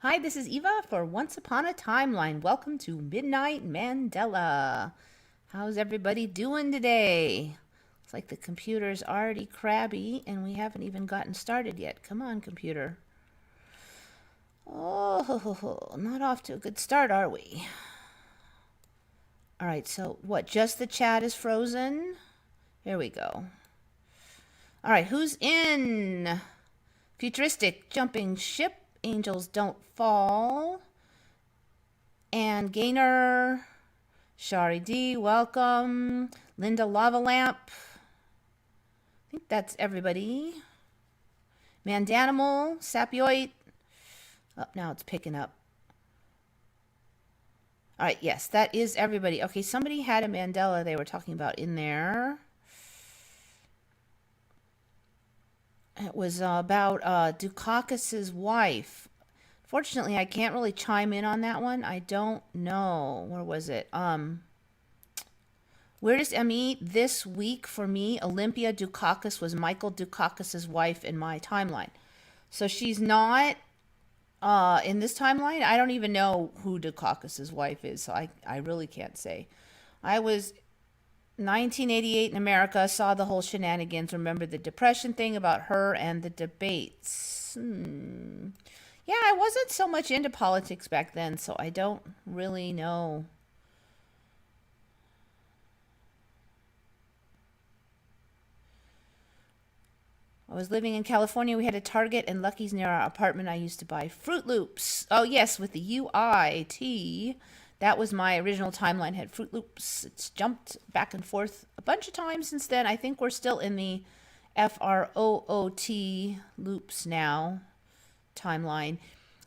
Hi, this is Eva for Once Upon a Timeline. Welcome to Midnight Mandela. How's everybody doing today? It's like the computer's already crabby and we haven't even gotten started yet. Come on, computer. Oh, not off to a good start, are we? All right, so what? Just the chat is frozen? Here we go. All right, who's in? Futuristic jumping ship. Angels don't fall. And Gainer. Shari D, welcome. Linda Lava Lamp. I think that's everybody. Mandanimal, Sapioid. Oh, now it's picking up. All right, yes, that is everybody. Okay, somebody had a Mandela they were talking about in there. It was about Dukakis's wife. Fortunately, I can't really chime in on that one. I don't know. Where was it? Weirdest ME this week for me, Olympia Dukakis was Michael Dukakis's wife in my timeline. So she's not in this timeline. I don't even know who Dukakis's wife is, so I really can't say. I was 1988 in America, saw the whole shenanigans, remember the depression thing about her and the debates. Yeah, I wasn't so much into politics back then, so I don't really know. I was living in California. We had a Target and Lucky's near our apartment. I used to buy Fruit Loops. Oh, yes, with the UIT. That was my original timeline, had Fruit Loops. It's jumped back and forth a bunch of times since then. I think we're still in the FROOT loops now timeline.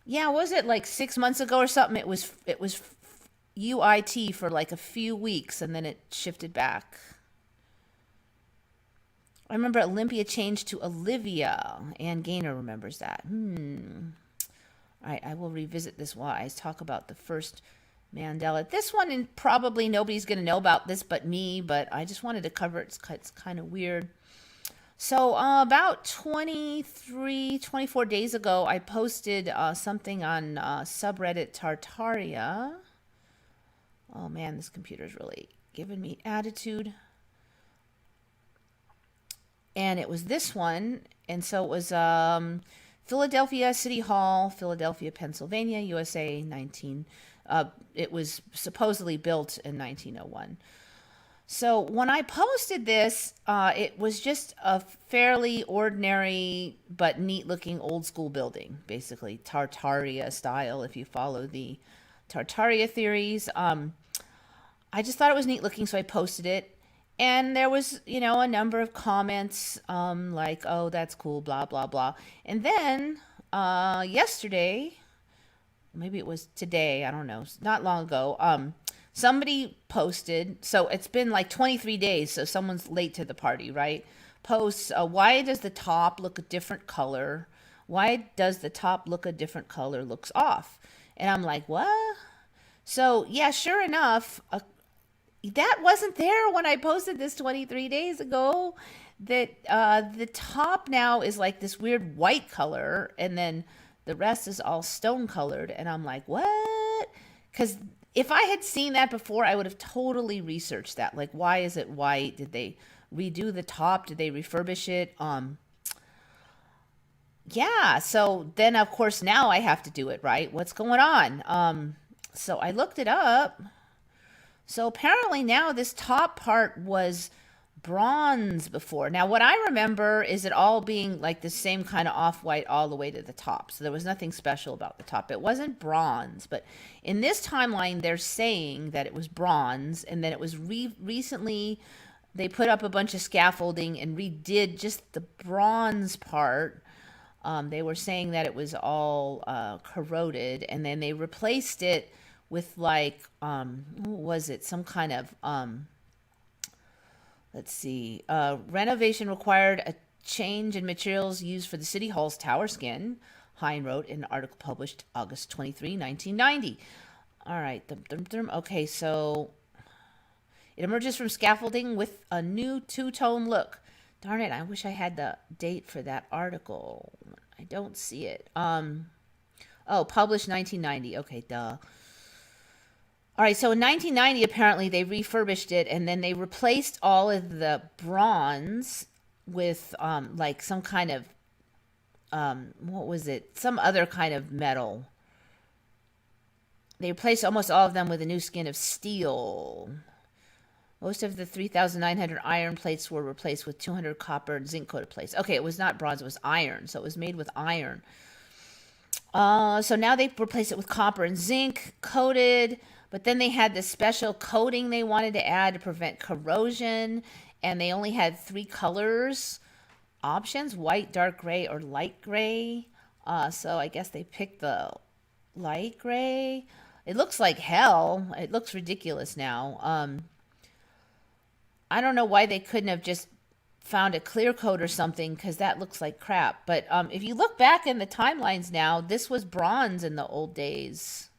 Yeah, was it like 6 months ago or something? It was UIT for like a few weeks and then it shifted back. I remember Olympia changed to Olivia. Ann Gaynor remembers that. All right, I will revisit this while I talk about the first Mandela. This one, and probably nobody's going to know about this but me, but I just wanted to cover it. It's kind of weird. So, about 23, 24 days ago, I posted something on subreddit Tartaria. Oh man, this computer's really giving me attitude. And it was this one. And so it was Philadelphia City Hall, Philadelphia, Pennsylvania, USA, 19. It was supposedly built in 1901. So when I posted this, it was just a fairly ordinary but neat looking old school building, basically Tartaria style, if you follow the Tartaria theories. I just thought it was neat looking, so I posted it. And there was, a number of comments like, oh, that's cool, blah, blah, blah. And then yesterday, maybe it was today, I don't know, not long ago, somebody posted, so it's been like 23 days, so someone's late to the party, right? Posts, why does the top look a different color? Why does the top look a different color? Looks off. And I'm like, what? So, yeah, sure enough, that wasn't there when I posted this 23 days ago. That the top now is like this weird white color, and then the rest is all stone colored. And I'm like, what? Because if I had seen that before, I would have totally researched that. Like, why is it white? Did they redo the top? Did they refurbish it? Yeah. So then, of course, now I have to do it, right? What's going on? So I looked it up. So apparently now this top part was bronze before. Now what I remember is it all being like the same kind of off-white all the way to the top. So there was nothing special about the top. It wasn't bronze, but in this timeline they're saying that it was bronze, and then it was recently they put up a bunch of scaffolding and redid just the bronze part. They were saying that it was all corroded, and then they replaced it with like what was it, some kind of let's see, renovation required a change in materials used for the city hall's tower skin, Hine wrote in an article published August 23, 1990. All right, okay, so it emerges from scaffolding with a new two-tone look. Darn it, I wish I had the date for that article. I don't see it. Oh, published 1990. Okay, duh. All right, so in 1990, apparently they refurbished it and then they replaced all of the bronze with like some kind of what was it? Some other kind of metal. They replaced almost all of them with a new skin of steel. Most of the 3,900 iron plates were replaced with 200 copper and zinc coated plates. Okay, it was not bronze, it was iron. So it was made with iron. So now they replaced it with copper and zinc coated, but then they had this special coating they wanted to add to prevent corrosion, and they only had 3 colors options: white, dark gray, or light gray. So I guess they picked the light gray. It looks like hell. It looks ridiculous now. I don't know why they couldn't have just found a clear coat or something, because that looks like crap. But if you look back in the timelines now, this was bronze in the old days.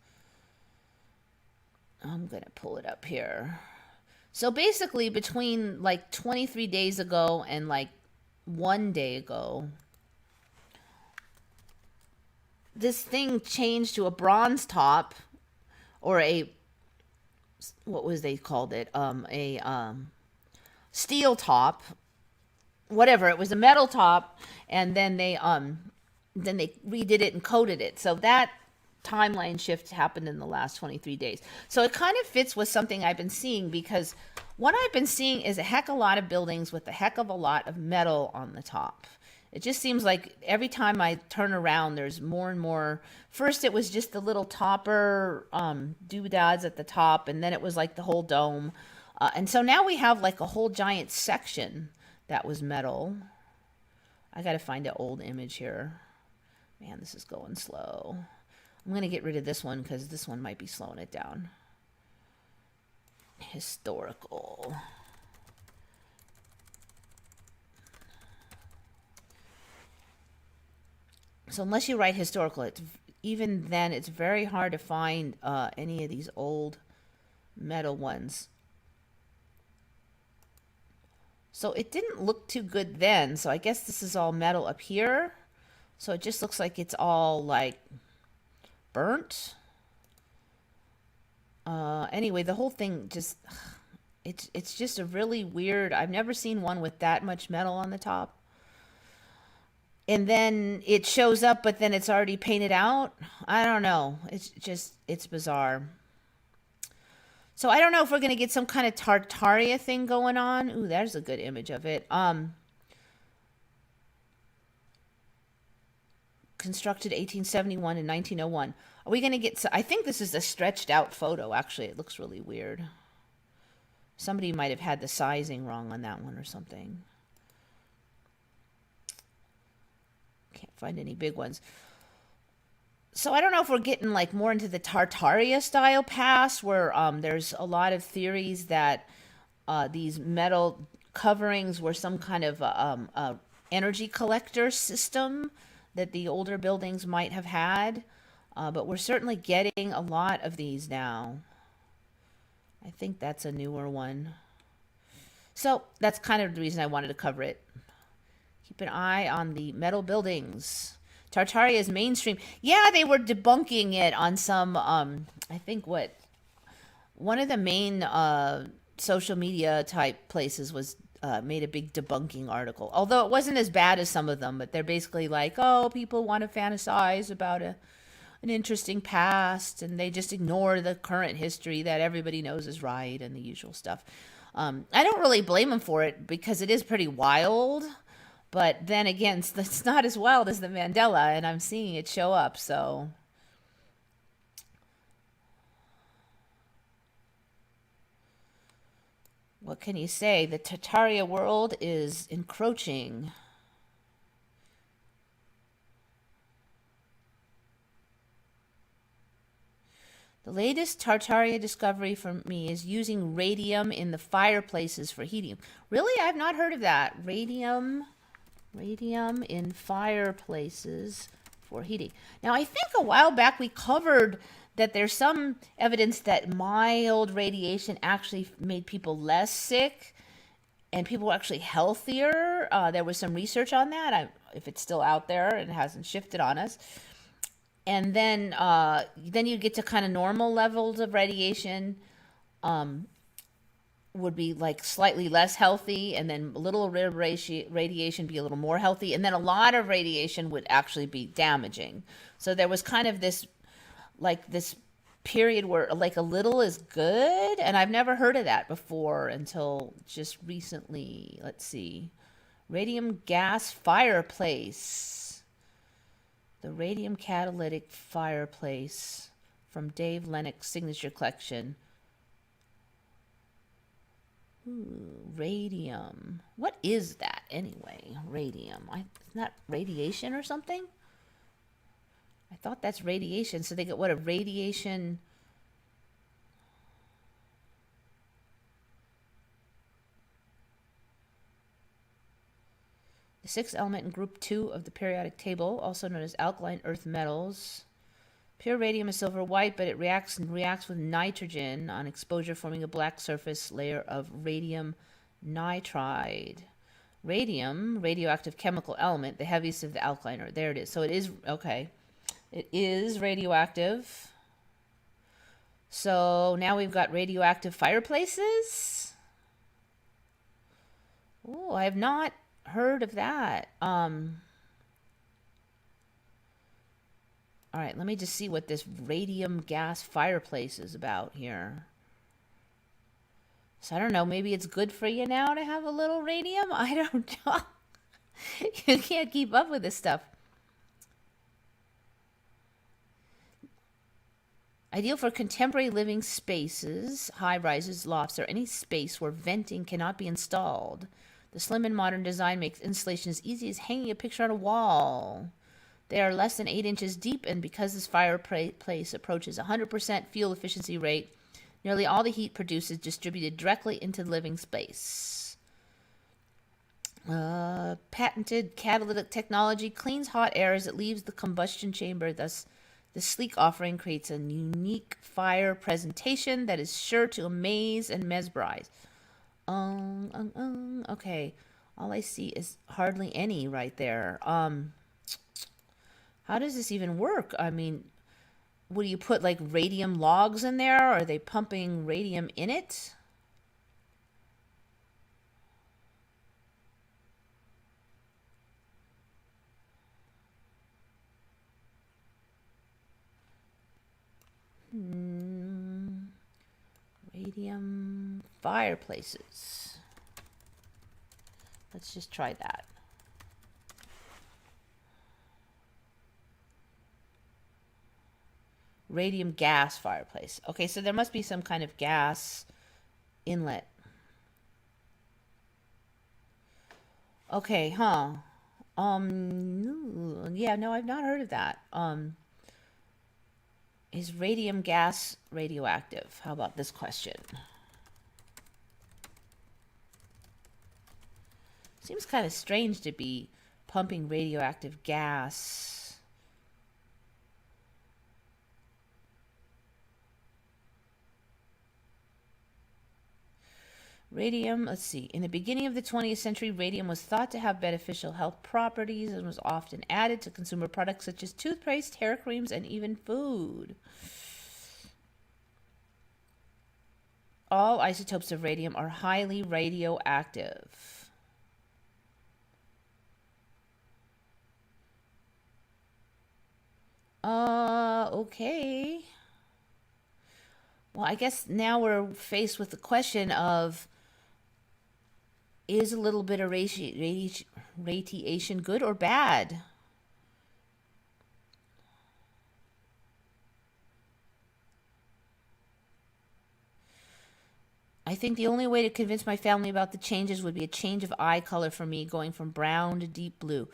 I'm going to pull it up here. So basically between like 23 days ago and like 1 day ago, this thing changed to a bronze top, or a, what was they called it? A steel top. Whatever, it was a metal top, and then they redid it and coated it. So that timeline shift happened in the last 23 days. So it kind of fits with something I've been seeing, because what I've been seeing is a heck of a lot of buildings with a heck of a lot of metal on the top. It just seems like every time I turn around, there's more and more. First, it was just the little topper doodads at the top, and then it was like the whole dome. And so now we have like a whole giant section that was metal. I got to find an old image here. Man, this is going slow. I'm going to get rid of this one because this one might be slowing it down. Historical. So unless you write historical, even then it's very hard to find any of these old metal ones. So it didn't look too good then. So I guess this is all metal up here. So it just looks like it's all like burnt. Anyway, the whole thing just, it's just a really weird, I've never seen one with that much metal on the top. And then it shows up, but then it's already painted out. I don't know. It's bizarre. So I don't know if we're going to get some kind of Tartaria thing going on. Ooh, there's a good image of it. Constructed 1871 and 1901. Are we going to get... I think this is a stretched out photo, actually. It looks really weird. Somebody might have had the sizing wrong on that one or something. Can't find any big ones. So I don't know if we're getting like more into the Tartaria style past, where there's a lot of theories that these metal coverings were some kind of energy collector system that the older buildings might have had. But we're certainly getting a lot of these now. I think that's a newer one. So that's kind of the reason I wanted to cover it. Keep an eye on the metal buildings. Tartaria is mainstream. Yeah, they were debunking it on some, I think one of the main social media type places was made a big debunking article. Although it wasn't as bad as some of them, but they're basically like, oh, people want to fantasize about an interesting past, and they just ignore the current history that everybody knows is right and the usual stuff. I don't really blame them for it, because it is pretty wild. But then again, it's not as wild as the Mandela, and I'm seeing it show up, so. What can you say? The Tartaria world is encroaching. The latest Tartaria discovery for me is using radium in the fireplaces for heating. Really? I've not heard of that. Radium in fireplaces for heating. Now, I think a while back we covered that there's some evidence that mild radiation actually made people less sick and people were actually healthier. There was some research on that. If it's still out there and it hasn't shifted on us. And then you get to kind of normal levels of radiation. Would be like slightly less healthy, and then a little bit of radiation be a little more healthy, and then a lot of radiation would actually be damaging. So there was kind of this period where like a little is good, and I've never heard of that before until just recently. Let's see. Radium gas fireplace. The radium catalytic fireplace from Dave Lennox signature collection. Ooh, radium. What is that anyway? Radium. Isn't that radiation or something? I thought that's radiation. So they get what a radiation. The sixth element in group 2 of the periodic table, also known as alkaline earth metals. Pure radium is silver white, but it reacts with nitrogen on exposure, forming a black surface layer of radium nitride. Radium, radioactive chemical element, the heaviest of the alkaline earth. There it is. So it is, okay. It is radioactive. So now we've got radioactive fireplaces. Oh, I have not heard of that. All right, let me just see what this radium gas fireplace is about here. So I don't know, maybe it's good for you now to have a little radium? I don't know. You can't keep up with this stuff. Ideal for contemporary living spaces, high rises, lofts, or any space where venting cannot be installed. The slim and modern design makes installation as easy as hanging a picture on a wall. They are less than 8 inches deep, and because this fireplace approaches 100% fuel efficiency rate, nearly all the heat produced is distributed directly into the living space. Patented catalytic technology cleans hot air as it leaves the combustion chamber. Thus, the sleek offering creates a unique fire presentation that is sure to amaze and mesmerize. Okay. All I see is hardly any right there. How does this even work? I mean, would you put like radium logs in there? Are they pumping radium in it? Radium fireplaces. Let's just try that. Radium gas fireplace. Okay, so there must be some kind of gas inlet. Okay, huh? Yeah, no, I've not heard of that. Is radium gas radioactive? How about this question? Seems kind of strange to be pumping radioactive gas. Radium, let's see. In the beginning of the 20th century, radium was thought to have beneficial health properties and was often added to consumer products such as toothpaste, hair creams, and even food. All isotopes of radium are highly radioactive. Okay. Well, I guess now we're faced with the question of, is a little bit of radiation good or bad? I think the only way to convince my family about the changes would be a change of eye color for me, going from brown to deep blue.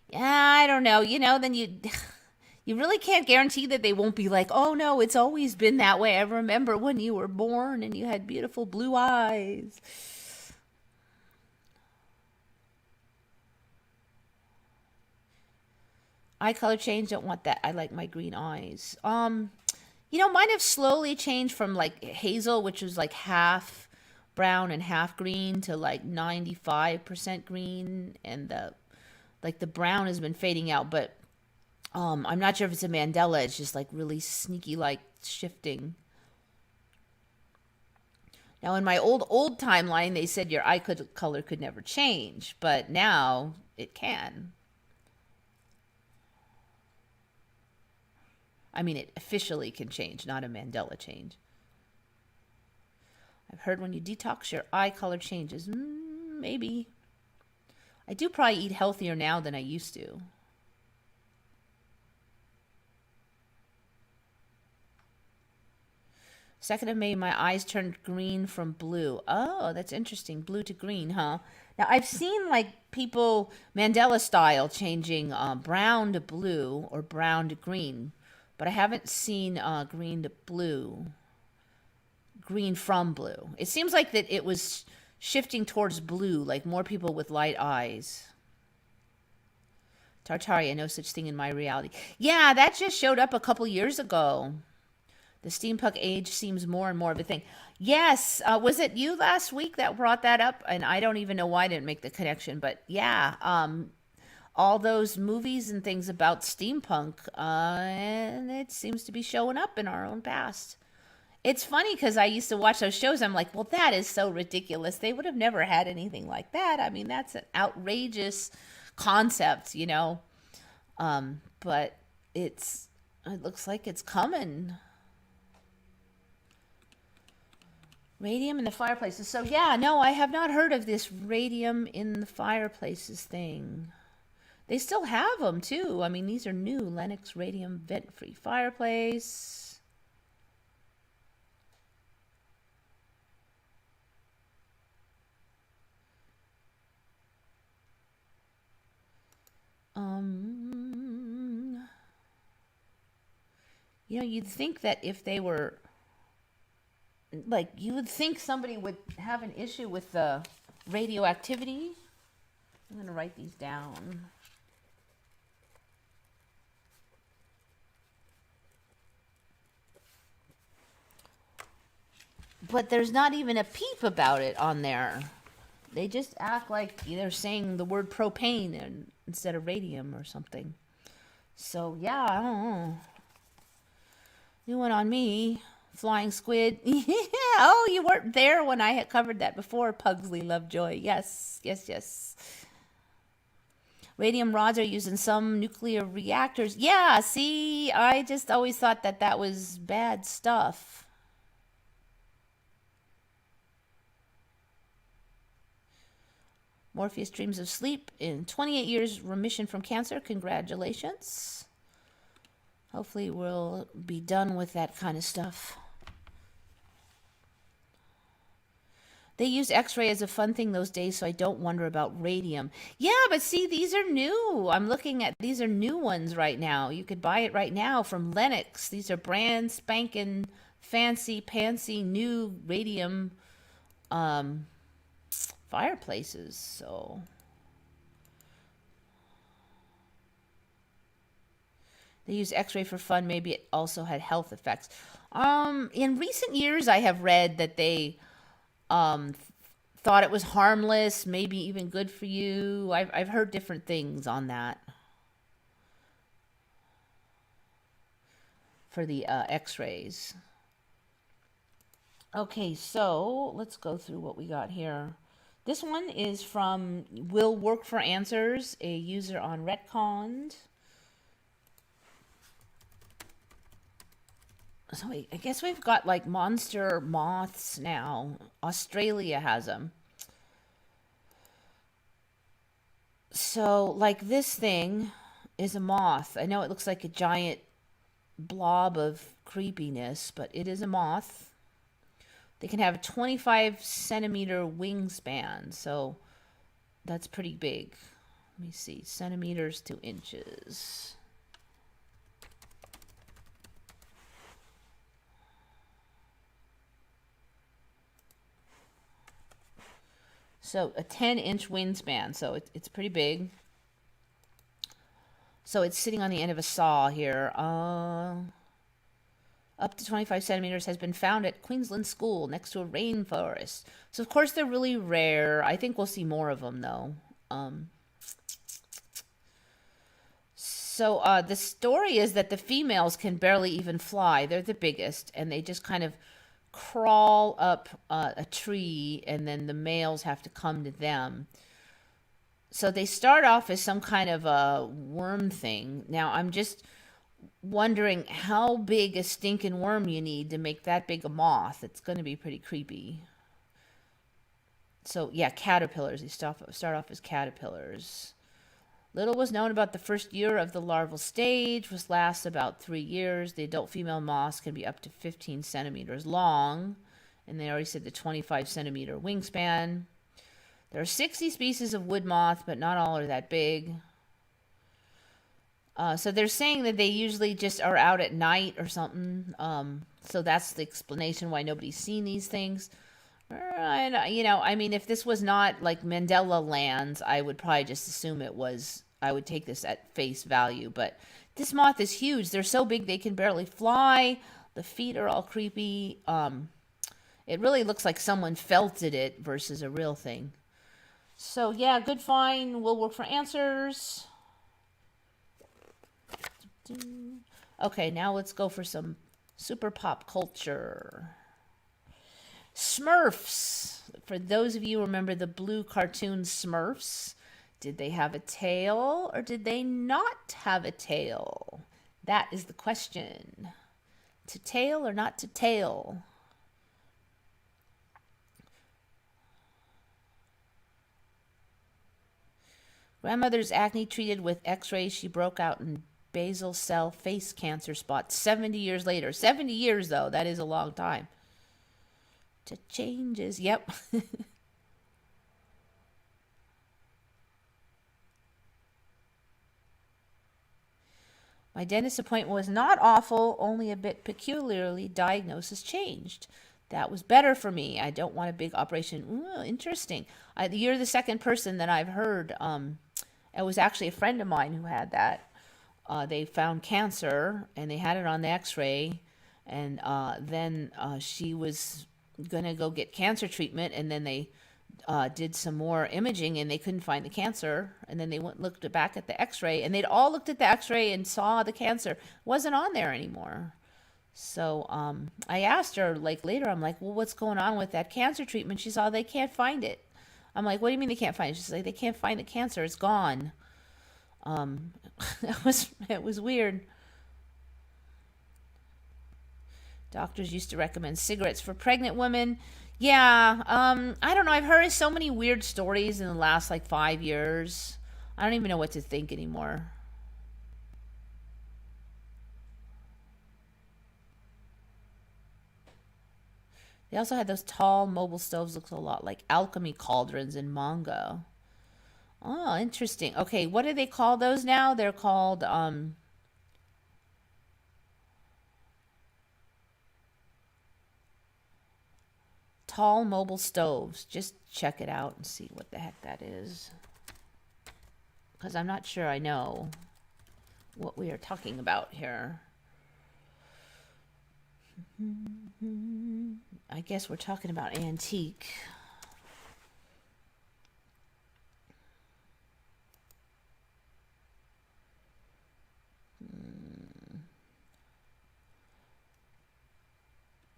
Yeah, I don't know. Then you really can't guarantee that they won't be like, oh no, it's always been that way. I remember when you were born and you had beautiful blue eyes. Eye color change, don't want that. I like my green eyes. Mine have slowly changed from like hazel, which was like half brown and half green, to like 95% green, and the brown has been fading out, but I'm not sure if it's a Mandela. It's just like really sneaky, like shifting. Now, in my old timeline, they said your color could never change, but now it can. I mean, it officially can change, not a Mandela change. I've heard when you detox, your eye color changes. Maybe. I do probably eat healthier now than I used to. 2nd of May, my eyes turned green from blue. Oh, that's interesting. Blue to green, huh? Now, I've seen like people Mandela style changing brown to blue or brown to green, but I haven't seen green to blue, green from blue. It seems like that it was shifting towards blue, like more people with light eyes. Tartaria, no such thing in my reality. Yeah, that just showed up a couple years ago. The steampunk age seems more and more of a thing. Yes, was it you last week that brought that up? And I don't even know why I didn't make the connection, but yeah, all those movies and things about steampunk, and it seems to be showing up in our own past. It's funny because I used to watch those shows. I'm like, well, that is so ridiculous. They would have never had anything like that. I mean, that's an outrageous concept, you know. But it looks like it's coming. Radium in the fireplaces. So yeah, no, I have not heard of this radium in the fireplaces thing. They still have them too. I mean, these are new. Lennox radium vent-free fireplace. You know, you'd think that if they were like, you would think somebody would have an issue with the radioactivity. I'm going to write these down. But there's not even a peep about it on there. They just act like they're saying the word propane instead of radium or something. So, yeah, I don't know. New one on me. Flying squid. Yeah. Oh, you weren't there when I had covered that before. Pugsley Lovejoy. Yes, yes, yes. Radium rods are used in some nuclear reactors. Yeah, see, I just always thought that that was bad stuff. Morpheus dreams of sleep in 28 years remission from cancer. Congratulations. Hopefully we'll be done with that kind of stuff. They used X-ray as a fun thing those days, so I don't wonder about radium. Yeah, but see, these are new. I'm looking at, these are new ones right now. You could buy it right now from Lennox. These are brand spanking fancy pantsy new radium fireplaces. So they use X-ray for fun. Maybe it also had health effects. In recent years, I have read that they thought it was harmless, maybe even good for you. I've heard different things on that for the X-rays. Okay, so let's go through what we got here. This one is from Will Work for Answers, a user on Retconned. So I guess we've got like monster moths now. Australia has them. So like this thing is a moth. I know it looks like a giant blob of creepiness, but it is a moth. They can have a 25-centimeter wingspan, so that's pretty big. Let me see, centimeters to inches. So a 10-inch wingspan, so it's pretty big. So it's sitting on the end of a saw here. Up to 25 centimeters has been found at Queensland School next to a rainforest. So of course they're really rare. I think we'll see more of them though. So the story is that the females can barely even fly. They're the biggest, and they just kind of crawl up a tree, and then the males have to come to them. So they start off as some kind of a worm thing. Now I'm just wondering how big a stinking worm you need to make that big a moth. It's going to be pretty creepy. So yeah, caterpillars. They start off as caterpillars. Little was known about the first year of the larval stage, which lasts about 3 years. The adult female moths can be up to 15 centimeters long, and they already said the 25 centimeter wingspan. There are 60 species of wood moth, but not all are that big. So they're saying that they usually just are out at night or something. So that's the explanation why nobody's seen these things. I mean, if this was not like Mandela lands, I would probably just assume it was, I would take this at face value. But this moth is huge. They're so big they can barely fly. The feet are all creepy. It really looks like someone felted it versus a real thing. So yeah, good find. We'll work for answers. Okay, now let's go for some super pop culture. Smurfs. For those of you who remember the blue cartoon Smurfs, did they have a tail or did they not have a tail? That is the question. To tail or not to tail? Grandmother's acne treated with x-rays. She broke out in basal cell face cancer spots 70 years later. 70 years, though. That is a long time. To changes. Yep. My dentist appointment was not awful, only a bit peculiarly. Diagnosis changed. That was better for me. I don't want a big operation. Ooh, interesting. You're the second person that I've heard. It was actually a friend of mine who had that. They found cancer, and they had it on the x-ray, and then she was going to go get cancer treatment, and then they did some more imaging, and they couldn't find the cancer, and then they looked back at the x-ray, and they'd all looked at the x-ray and saw the cancer. It wasn't on there anymore. So I asked her, like, later, I'm like, well, what's going on with that cancer treatment? She said, they can't find it. I'm like, what do you mean they can't find it? She's like, they can't find the cancer. It's gone. It was weird. Doctors used to recommend cigarettes for pregnant women. Yeah, I don't know. I've heard so many weird stories in the last like 5 years. I don't even know what to think anymore. They also had those tall mobile stoves, looks a lot like alchemy cauldrons in manga. Oh, interesting. Okay, what do they call those now? They're called tall mobile stoves. Just check it out and see what the heck that is. Because I'm not sure I know what we are talking about here. I guess we're talking about antique.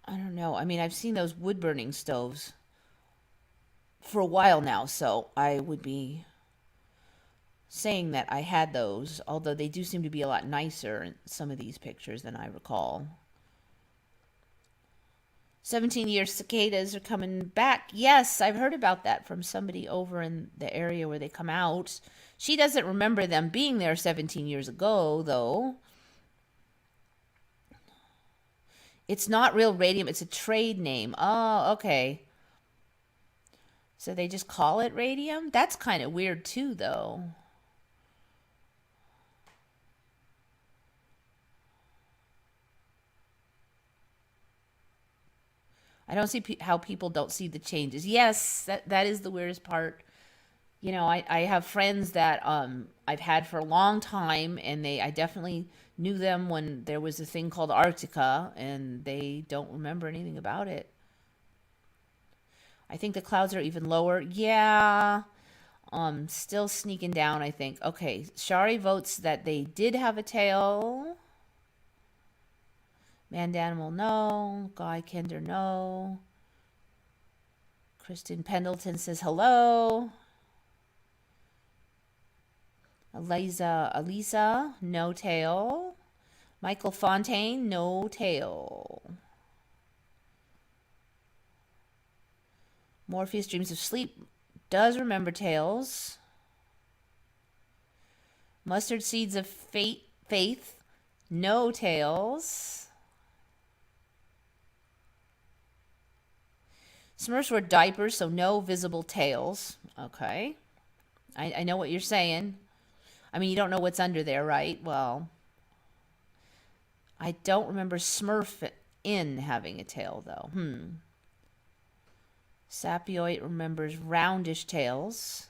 I don't know. I mean, I've seen those wood burning stoves for a while now, so I would be saying that I had those, although they do seem to be a lot nicer in some of these pictures than I recall. 17-year cicadas are coming back. Yes, I've heard about that from somebody over in the area where they come out. She doesn't remember them being there 17 years ago, though. It's not real radium. It's a trade name. Oh, okay. So they just call it radium? That's kind of weird, too, though. I don't see how people don't see the changes. Yes, that is the weirdest part. You know, I have friends that I've had for a long time, and I definitely knew them when there was a thing called Arctica, and they don't remember anything about it. I think the clouds are even lower. Yeah. Still sneaking down, I think. Okay, Shari votes that they did have a tail. Mandanimal, no. Guy Kinder, no. Kristen Pendleton says hello. Elisa, no tail. Michael Fontaine, no tail. Morpheus Dreams of Sleep does remember tails. Mustard Seeds of Faith, no tails. Smurfs were diapers, so no visible tails. Okay. I know what you're saying. I mean, you don't know what's under there, right? Well, I don't remember Smurf in having a tail, though. Sapioid remembers roundish tails.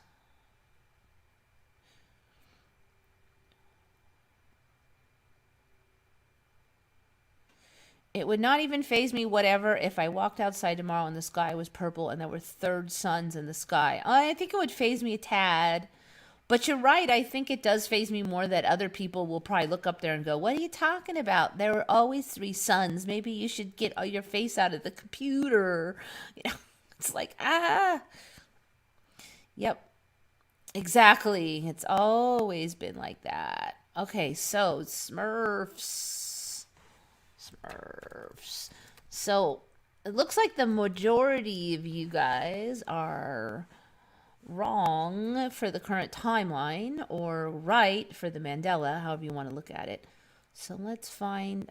It would not even faze me, whatever, if I walked outside tomorrow and the sky was purple and there were third suns in the sky. I think it would faze me a tad. But you're right. I think it does faze me more that other people will probably look up there and go, what are you talking about? There were always three suns. Maybe you should get your face out of the computer. It's like, Yep. Exactly. It's always been like that. Okay, so Smurfs. So it looks like the majority of you guys are wrong for the current timeline or right for the Mandela, however you want to look at it. So let's find,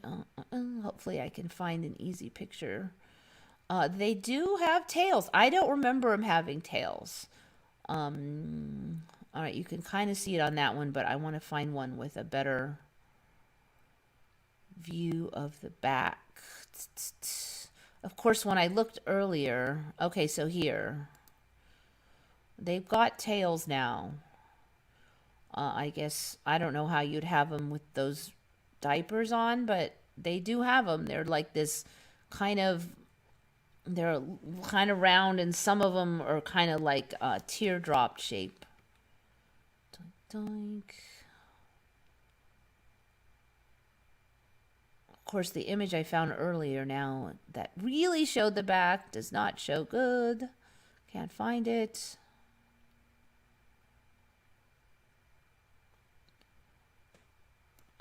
hopefully I can find an easy picture. They do have tails. I don't remember them having tails. All right, you can kind of see it on that one, but I want to find one with a better view of the back. Of course, when I looked earlier, okay, so here. They've got tails now. I guess, I don't know how you'd have them with those diapers on, but they do have them. They're like this they're kind of round, and some of them are kind of like a teardrop shape. Doink, doink. Of course, the image I found earlier now that really showed the back does not show good. Can't find it.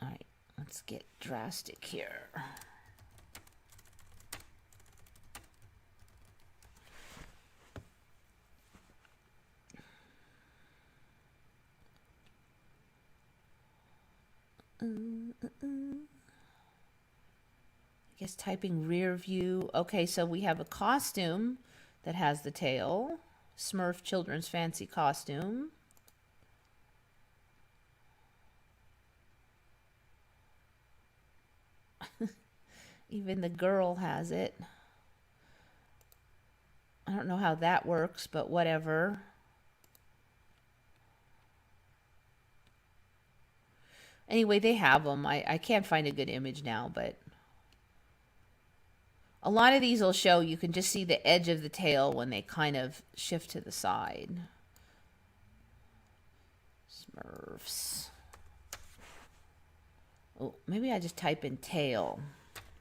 All right, let's get drastic here. I guess typing rear view. Okay, so we have a costume that has the tail. Smurf children's fancy costume. Even the girl has it. I don't know how that works, but whatever. Anyway, they have them. I can't find a good image now, but a lot of these will show you can just see the edge of the tail when they kind of shift to the side. Smurfs. Oh, maybe I just type in tail.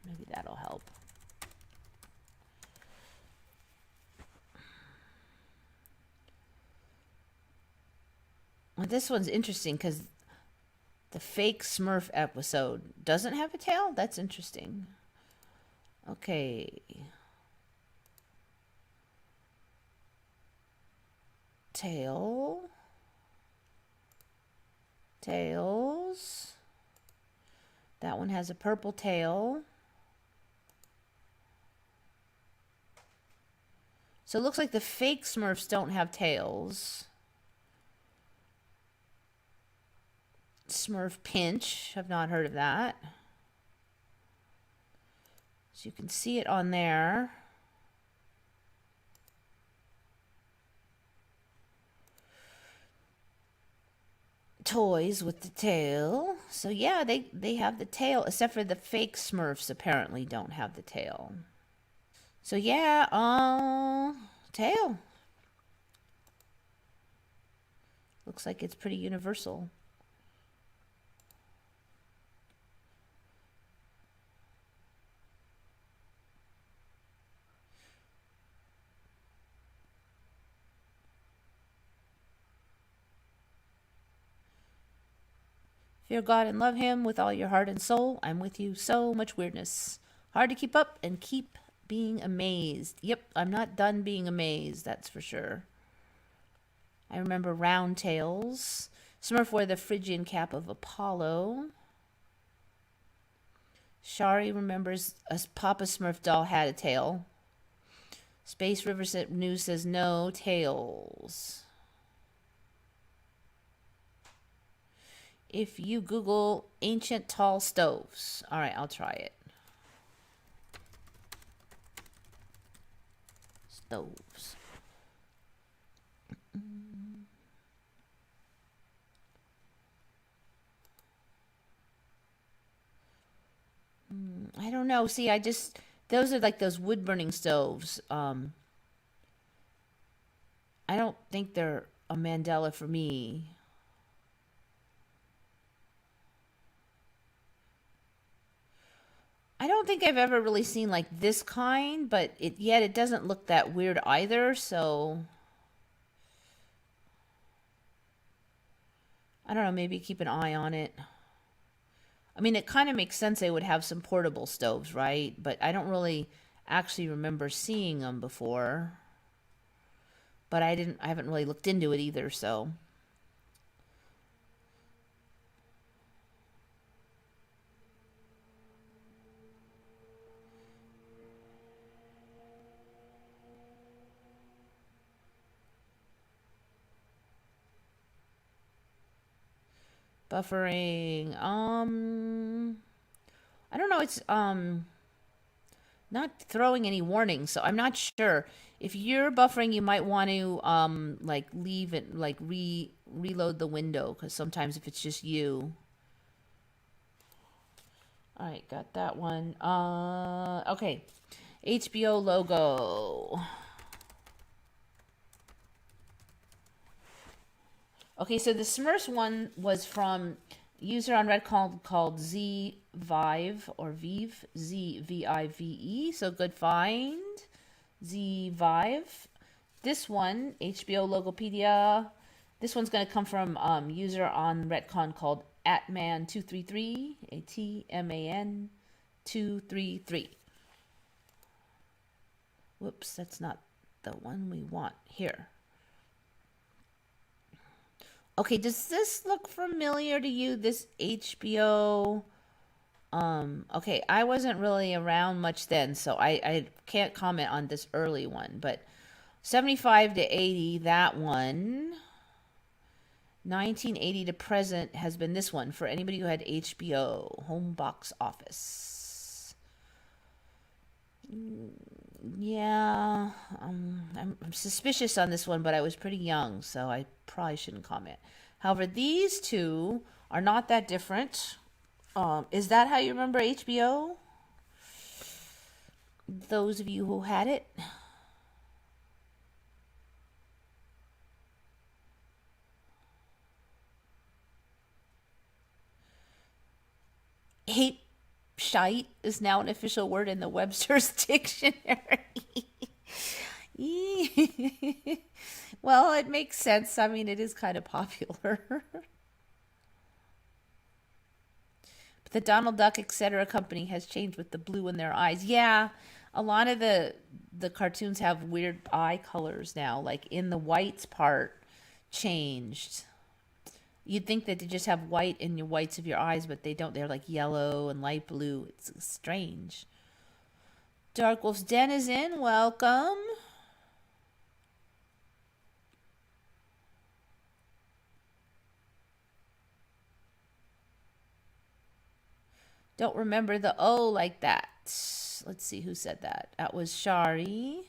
Maybe that'll help. Well, this one's interesting because the fake Smurf episode doesn't have a tail. That's interesting. Okay. Tail. Tails. That one has a purple tail. So it looks like the fake Smurfs don't have tails. Smurf Pinch, I've not heard of that. So you can see it on there. Toys with the tail. So yeah, they have the tail, except for the fake Smurfs apparently don't have the tail. So yeah, tail. Looks like it's pretty universal. Fear God and love him with all your heart and soul. I'm with you. So much weirdness. Hard to keep up and keep being amazed. Yep, I'm not done being amazed, that's for sure. I remember round tails. Smurf wore the Phrygian cap of Apollo. Shari remembers a Papa Smurf doll had a tail. Space River News says no tails. If you Google ancient tall stoves. All right, I'll try it. Stoves. I don't know. See, those are like those wood burning stoves. I don't think they're a Mandela for me. I don't think I've ever really seen like this kind, but yet it doesn't look that weird either, so I don't know, maybe keep an eye on it. I mean, it kind of makes sense they would have some portable stoves, right? But I don't really actually remember seeing them before. But I haven't really looked into it either, so buffering. I don't know. It's not throwing any warnings, so I'm not sure. If you're buffering, you might want to like leave it, like reload the window, because sometimes if it's just you. All right, got that one. Okay, HBO logo. Okay, so the Smurfs one was from user on Red called Z-Vive or Vive, Z-V-I-V-E. So good find, Z-Vive. This one, HBO Logopedia. This one's going to come from user on Retcon called Atman233, A-T-M-A-N 233. Whoops, that's not the one we want here. Okay, does this look familiar to you, this HBO? Okay, I wasn't really around much then, so I can't comment on this early one, but 75 to 80, that one. 1980 to present has been this one for anybody who had HBO, home box office. Yeah, I'm suspicious on this one, but I was pretty young, so I probably shouldn't comment. However, these two are not that different. Is that how you remember HBO? Those of you who had it? Ape shite is now an official word in the Webster's dictionary. Well, it makes sense. I mean, it is kind of popular. But the Donald Duck, etc. company has changed with the blue in their eyes. Yeah, a lot of the cartoons have weird eye colors now. Like in the whites part changed. You'd think that they just have white in your whites of your eyes, but they don't. They're like yellow and light blue. It's strange. Dark Wolf's Den is in. Welcome. Don't remember the O like that. Let's see who said that. That was Shari.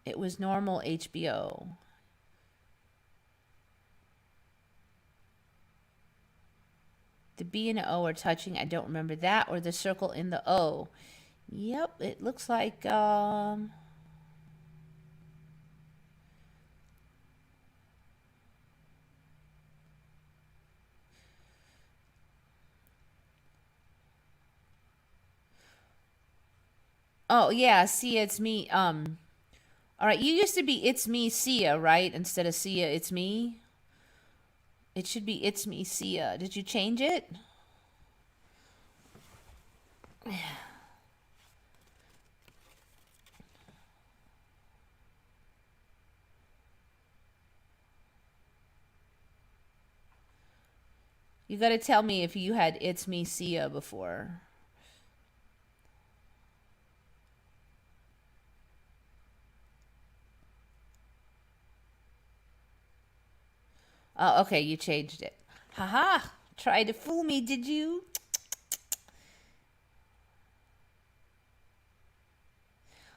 It was normal HBO. The B and the O are touching. I don't remember that or the circle in the O. Yep, it looks like oh yeah, see it's me. All right, you used to be it's me Sia, right? Instead of Sia, it's me. It should be it's me Sia. Did you change it? You got to tell me if you had it's me Sia before. Oh, okay, you changed it. Haha, tried to fool me, did you?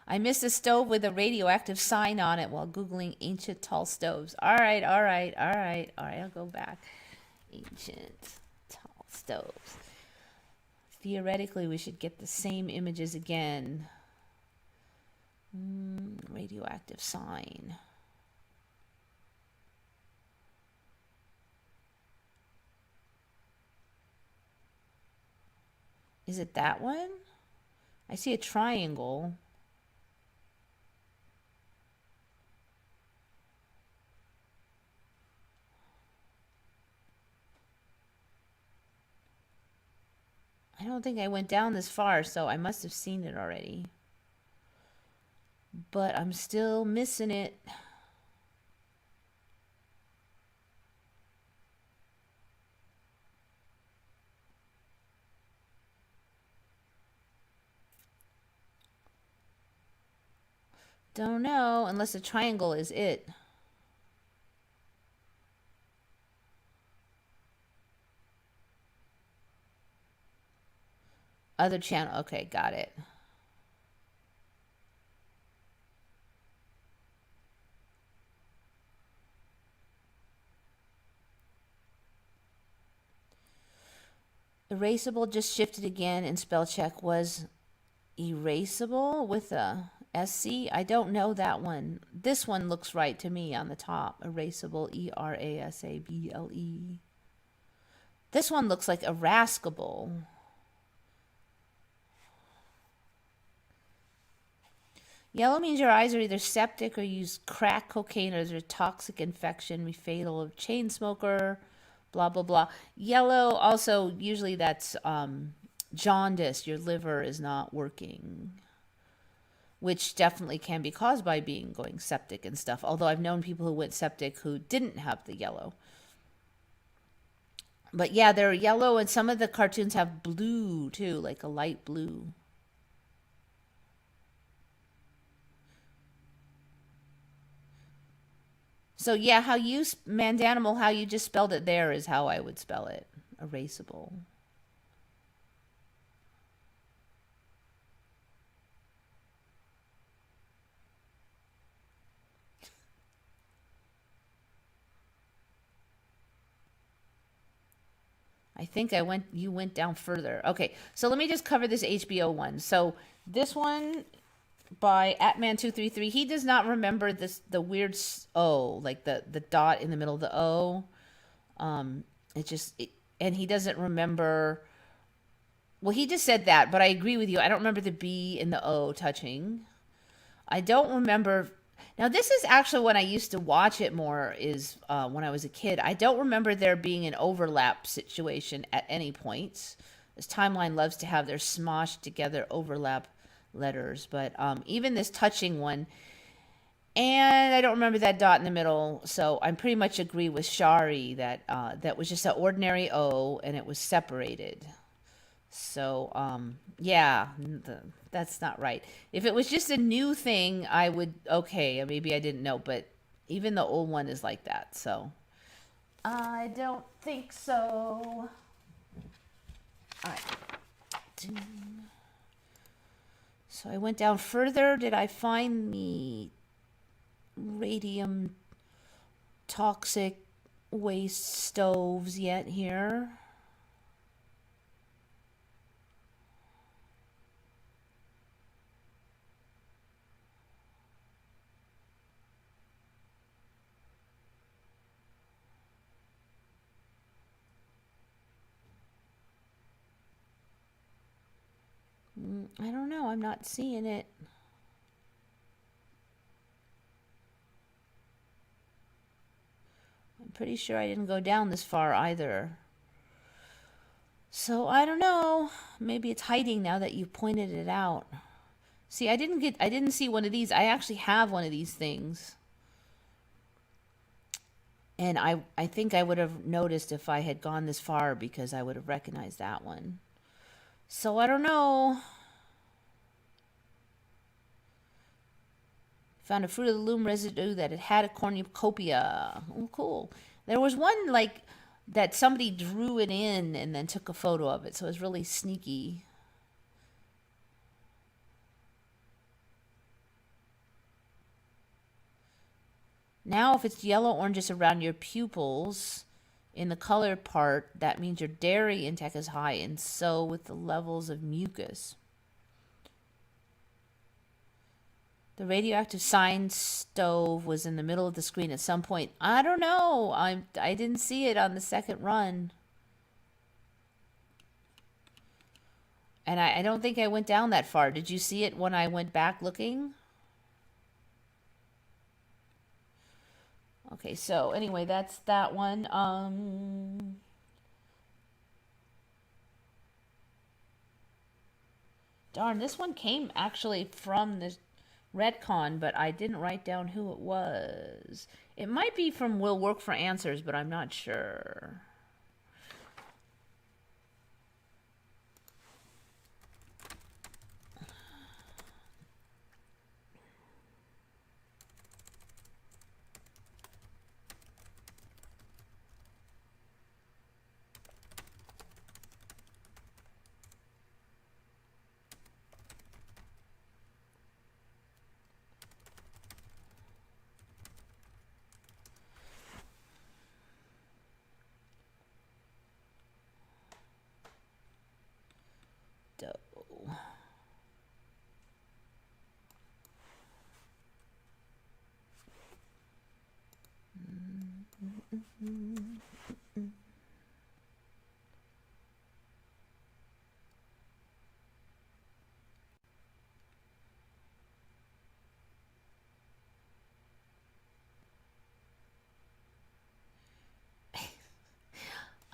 I missed a stove with a radioactive sign on it while Googling ancient tall stoves. All right, all right, all right, all right, I'll go back. Ancient tall stoves. Theoretically, we should get the same images again. Radioactive sign. Is it that one? I see a triangle. I don't think I went down this far, so I must have seen it already. But I'm still missing it. Don't know, unless a triangle is it. Other channel. Okay, got it. Erasable just shifted again, and spell check was erasable with a SC. I don't know that one. This one looks right to me on the top. Erasable, ERASABLE. This one looks like irascible. Yellow means your eyes are either septic or use crack cocaine or there's a toxic infection, be fatal of chain smoker, blah, blah, blah. Yellow also, usually that's jaundice. Your liver is not working, which definitely can be caused by going septic and stuff. Although I've known people who went septic who didn't have the yellow. But yeah, they're yellow, and some of the cartoons have blue too, like a light blue. So yeah, how you Mandanimal, how you just spelled it there is how I would spell it. Erasable. I think you went down further. Okay, so let me just cover this HBO one. So this one by Atman233, he does not remember the weird O, like the dot in the middle of the O. And he doesn't remember. Well, he just said that, but I agree with you. I don't remember the B and the O touching. I don't remember. Now, this is actually when I used to watch it more, is when I was a kid. I don't remember there being an overlap situation at any point. This timeline loves to have their smoshed together overlap letters, but even this touching one, and I don't remember that dot in the middle, so I pretty much agree with Shari that that was just an ordinary O and it was separated. So, yeah, that's not right. If it was just a new thing, I would, okay, maybe I didn't know, but even the old one is like that, so. I don't think so. All right. So I went down further. Did I find the radium toxic waste stoves yet here? I don't know. I'm not seeing it. I'm pretty sure I didn't go down this far either. So I don't know. Maybe it's hiding now that you pointed it out. See, I didn't see one of these. I actually have one of these things. And I think I would have noticed if I had gone this far because I would have recognized that one. So I don't know. Found a Fruit of the Loom residue that it had a cornucopia. Oh, cool. There was one like that somebody drew it in and then took a photo of it. So it was really sneaky. Now, if it's yellow oranges around your pupils in the color part, that means your dairy intake is high, and so with the levels of mucus. The radioactive sign stove was in the middle of the screen at some point. I don't know. I didn't see it on the second run. And I don't think I went down that far. Did you see it when I went back looking? Okay, so anyway, that's that one. Darn, this one came actually from the Redcon, but I didn't write down who it was. It might be from Will Work for Answers, but I'm not sure.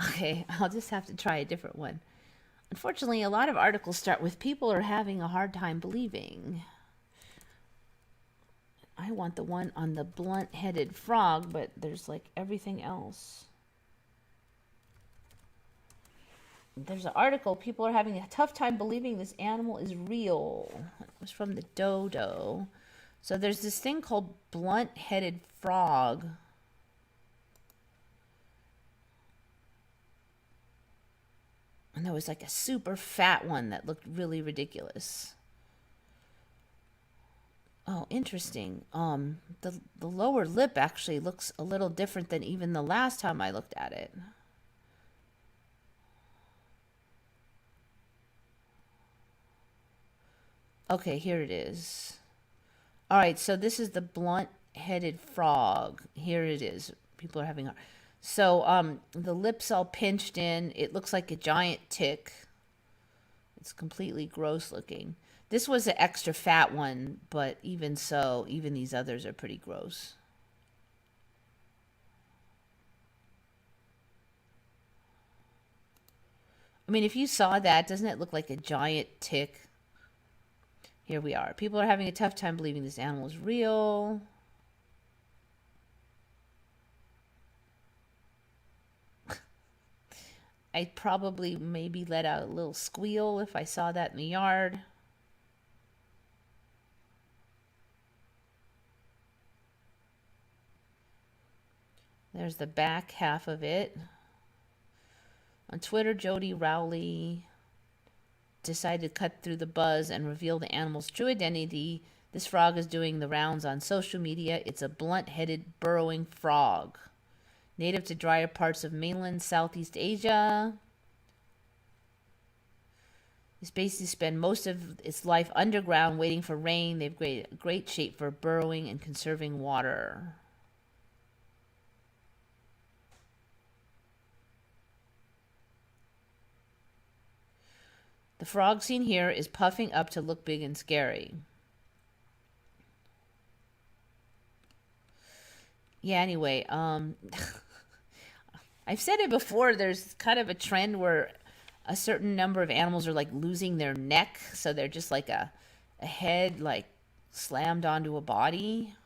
Okay, I'll just have to try a different one. Unfortunately, a lot of articles start with people are having a hard time believing. I want the one on the blunt-headed frog, but there's like everything else. There's an article, people are having a tough time believing this animal is real. It was from the dodo. So there's this thing called blunt-headed frog. And there was like a super fat one that looked really ridiculous. Oh, interesting. The lower lip actually looks a little different than even the last time I looked at it. Okay, here it is. All right, so this is the blunt-headed frog. Here it is. People are having... So the lips all pinched in. It looks like a giant tick. It's completely gross looking. This was an extra fat one, but even so, even these others are pretty gross. I mean, if you saw that, doesn't it look like a giant tick? Here we are. People are having a tough time believing this animal is real. I'd probably maybe let out a little squeal if I saw that in the yard. There's the back half of it. On Twitter, Jody Rowley decided to cut through the buzz and reveal the animal's true identity. This frog is doing the rounds on social media. It's a blunt-headed burrowing frog, native to drier parts of mainland Southeast Asia. It basically spends most of its life underground waiting for rain. They have great shape for burrowing and conserving water. The frog seen here is puffing up to look big and scary. Yeah, anyway, I've said it before, there's kind of a trend where a certain number of animals are like losing their neck, so they're just like a head like slammed onto a body.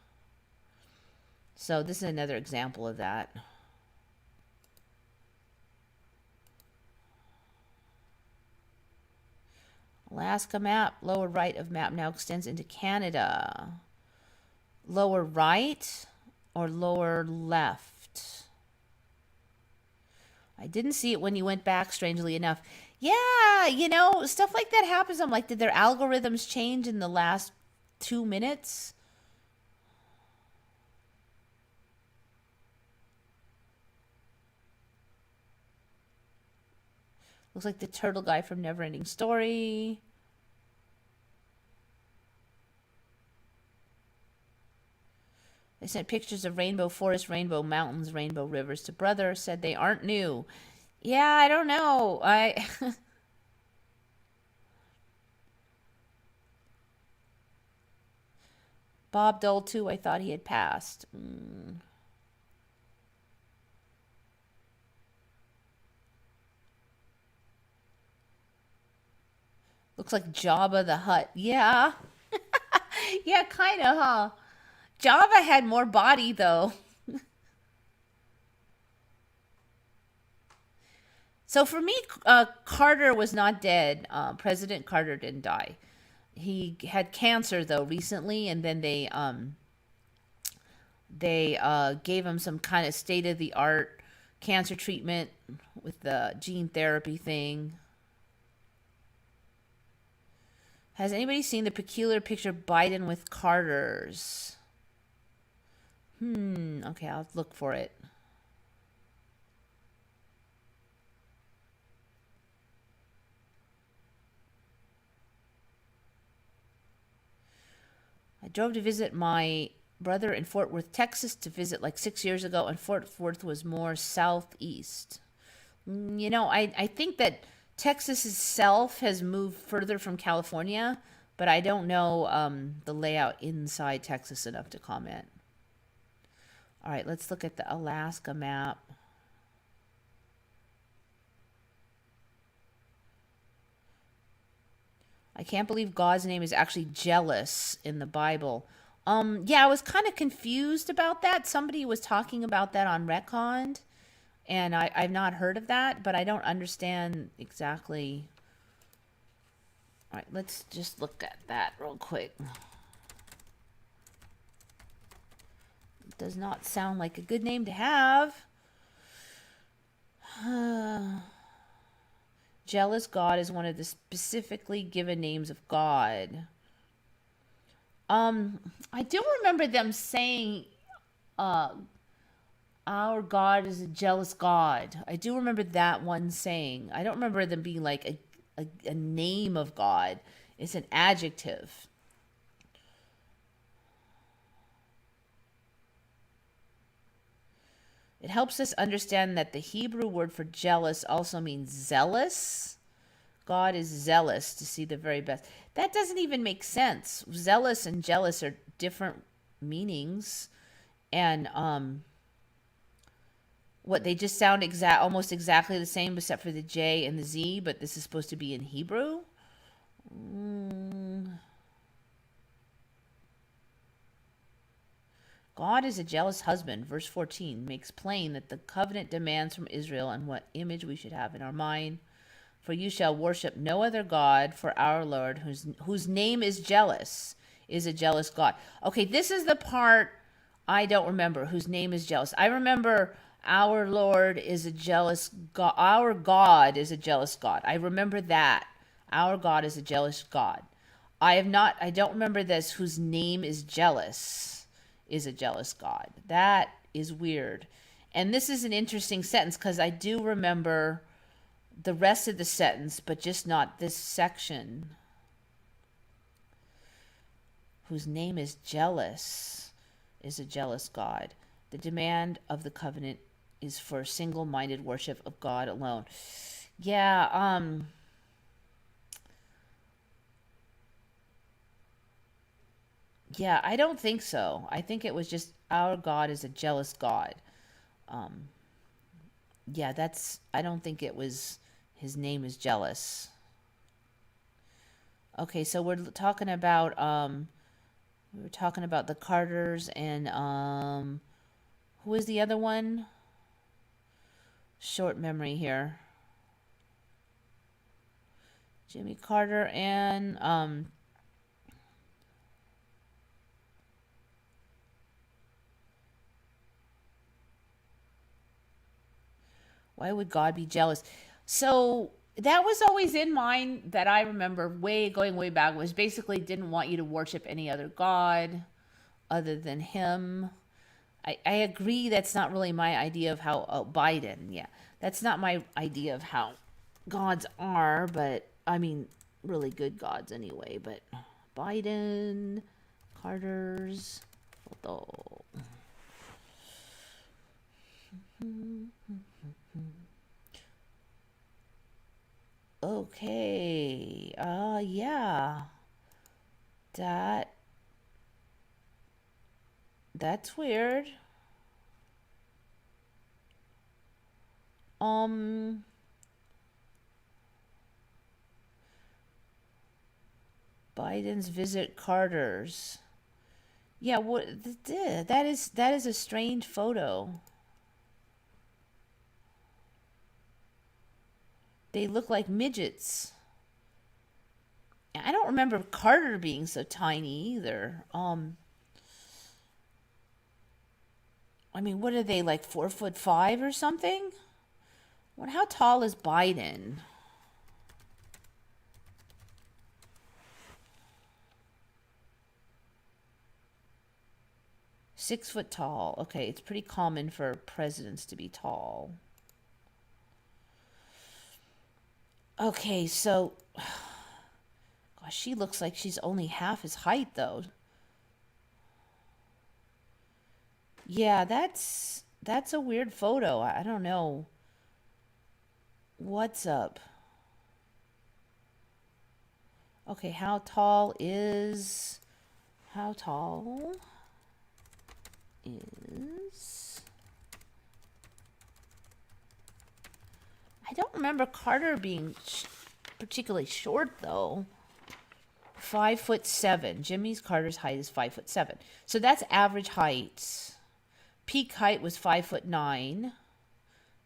So this is another example of that. Alaska map, lower right of map now extends into Canada. Lower right or lower left? I didn't see it when you went back, strangely enough. Yeah, stuff like that happens. I'm like, did their algorithms change in the last 2 minutes? Looks like the turtle guy from Neverending Story. They sent pictures of rainbow forests, rainbow mountains, rainbow rivers to brother. Said they aren't new. Yeah, I don't know. Bob Dole too. I thought he had passed. Looks like Jabba the Hutt. Yeah. Yeah, kind of, huh? Jabba had more body, though. So for me, Carter was not dead. President Carter didn't die. He had cancer, though, recently, and then they gave him some kind of state-of-the-art cancer treatment with the gene therapy thing. Has anybody seen the peculiar picture Biden with Carter's? Okay, I'll look for it. I drove to visit my brother in Fort Worth, Texas, to visit like 6 years ago, and Fort Worth was more southeast. I think that Texas itself has moved further from California, but I don't know the layout inside Texas enough to comment. All right, let's look at the Alaska map. I can't believe God's name is actually jealous in the Bible. Yeah, I was kind of confused about that. Somebody was talking about that on Retconned, and I've not heard of that, but I don't understand exactly. All right, let's just look at that real quick. It does not sound like a good name to have. Jealous God is one of the specifically given names of God. I do remember them saying, our God is a jealous God. I do remember that one saying. I don't remember them being like a name of God. It's an adjective. It helps us understand that the Hebrew word for jealous also means zealous. God is zealous to see the very best. That doesn't even make sense. Zealous and jealous are different meanings. And what they just sound almost exactly the same except for the J and the Z, but this is supposed to be in Hebrew. God is a jealous husband. Verse 14 makes plain that the covenant demands from Israel and what image we should have in our mind. For you shall worship no other God, for our Lord, whose name is jealous, is a jealous God. Okay, this is the part I don't remember, whose name is jealous. I remember our Lord is a jealous God. Our God is a jealous God. I remember that. Our God is a jealous God. I don't remember this, whose name is jealous is a jealous God. That is weird. And this is an interesting sentence because I do remember the rest of the sentence, but just not this section. Whose name is jealous is a jealous God. The demand of the covenant is for single-minded worship of God alone. Yeah, Yeah, I don't think so. I think it was just our God is a jealous God. Um, yeah, I don't think it was, his name is jealous. Okay, so we were talking about the Carters and, who was the other one? Short memory here. Jimmy Carter and, why would God be jealous? So that was always in mind that I remember going way back, was basically didn't want you to worship any other God other than him. I agree that's not really my idea of how, Biden, yeah. That's not my idea of how gods are, but I mean really good gods anyway, but Biden, Carter's photo. Okay. Yeah. That that's weird. Um Biden's visit Carter's. Yeah, that is a strange photo. They look like midgets. I don't remember Carter being so tiny either. I mean, what are they, like 4'5" or something? What? How tall is Biden? 6 foot tall. Okay, it's pretty common for presidents to be tall. Okay, so gosh, she looks like she's only half his height though. Yeah, that's a weird photo. I don't know what's up. Okay, how tall is I don't remember Carter being particularly short though. 5'7". Jimmy's Carter's height is 5'7". So that's average height. Peak height was 5'9".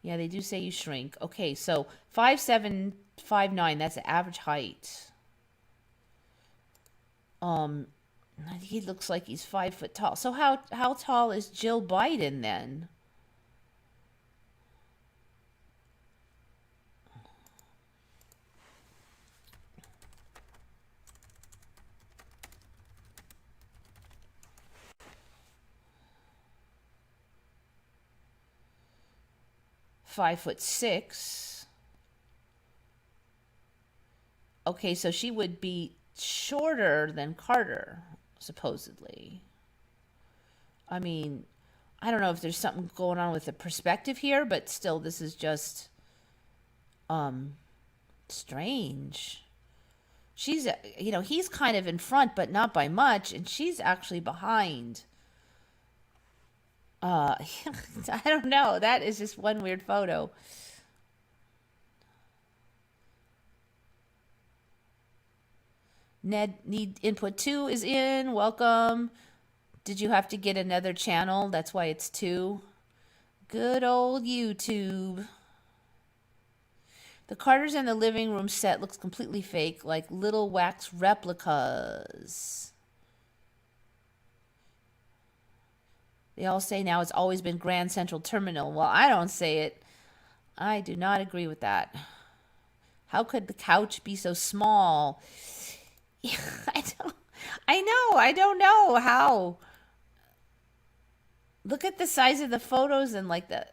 Yeah, they do say you shrink. Okay, so 5'7", 5'9", that's the average height. Um, he looks like he's 5 foot tall. So how tall is Jill Biden then? 5'6". Okay, so she would be shorter than Carter, supposedly. I mean, I don't know if there's something going on with the perspective here, but still, this is just um strange. She's, he's kind of in front, but not by much, and she's actually behind. Uh, I don't know. That is just one weird photo. Ned need input two is in. Welcome. Did you have to get another channel? That's why it's two. Good old YouTube. The Carters in the living room set looks completely fake, like little wax replicas. They all say now it's always been Grand Central Terminal. Well, I don't say it. I do not agree with that. How could the couch be so small? I don't. I know. I don't know how. Look at the size of the photos and like the.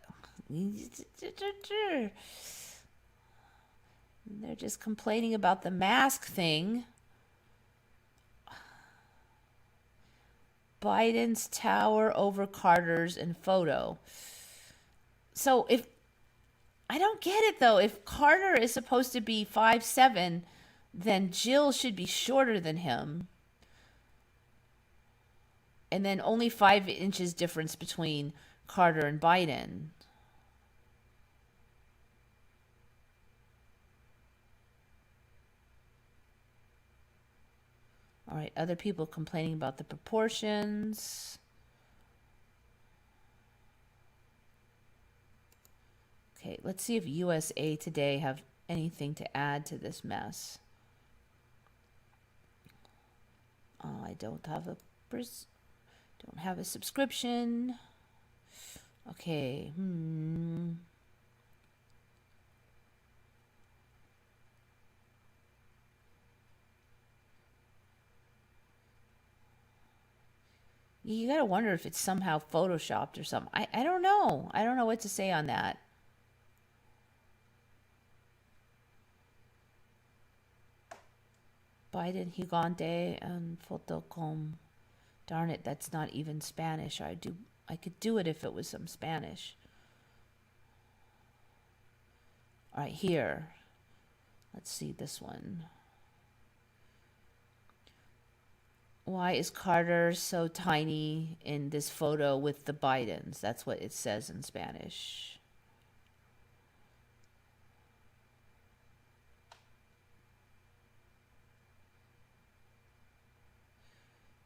They're just complaining about the mask thing. Biden's tower over Carter's in photo. So if I don't get it though, if Carter is supposed to be 5'7", then Jill should be shorter than him. And then only 5 inches difference between Carter and Biden. All right, other people complaining about the proportions. Okay, let's see if USA Today have anything to add to this mess. I don't have a subscription. Okay. You gotta wonder if it's somehow photoshopped or something. I don't know. I don't know what to say on that. Biden Gigante and Fotocom. Darn it, that's not even Spanish. I could do it if it was some Spanish. All right, here. Let's see this one. Why is Carter so tiny in this photo with the Bidens? That's what it says in Spanish.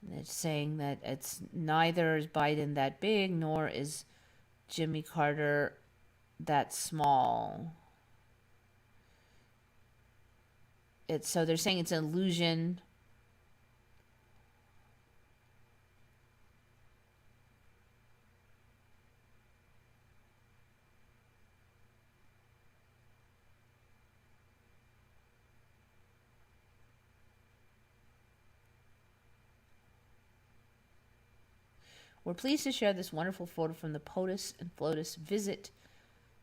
And it's saying that it's neither is Biden that big, nor is Jimmy Carter that small. So they're saying it's an illusion. We're pleased to share this wonderful photo from the POTUS and FLOTUS visit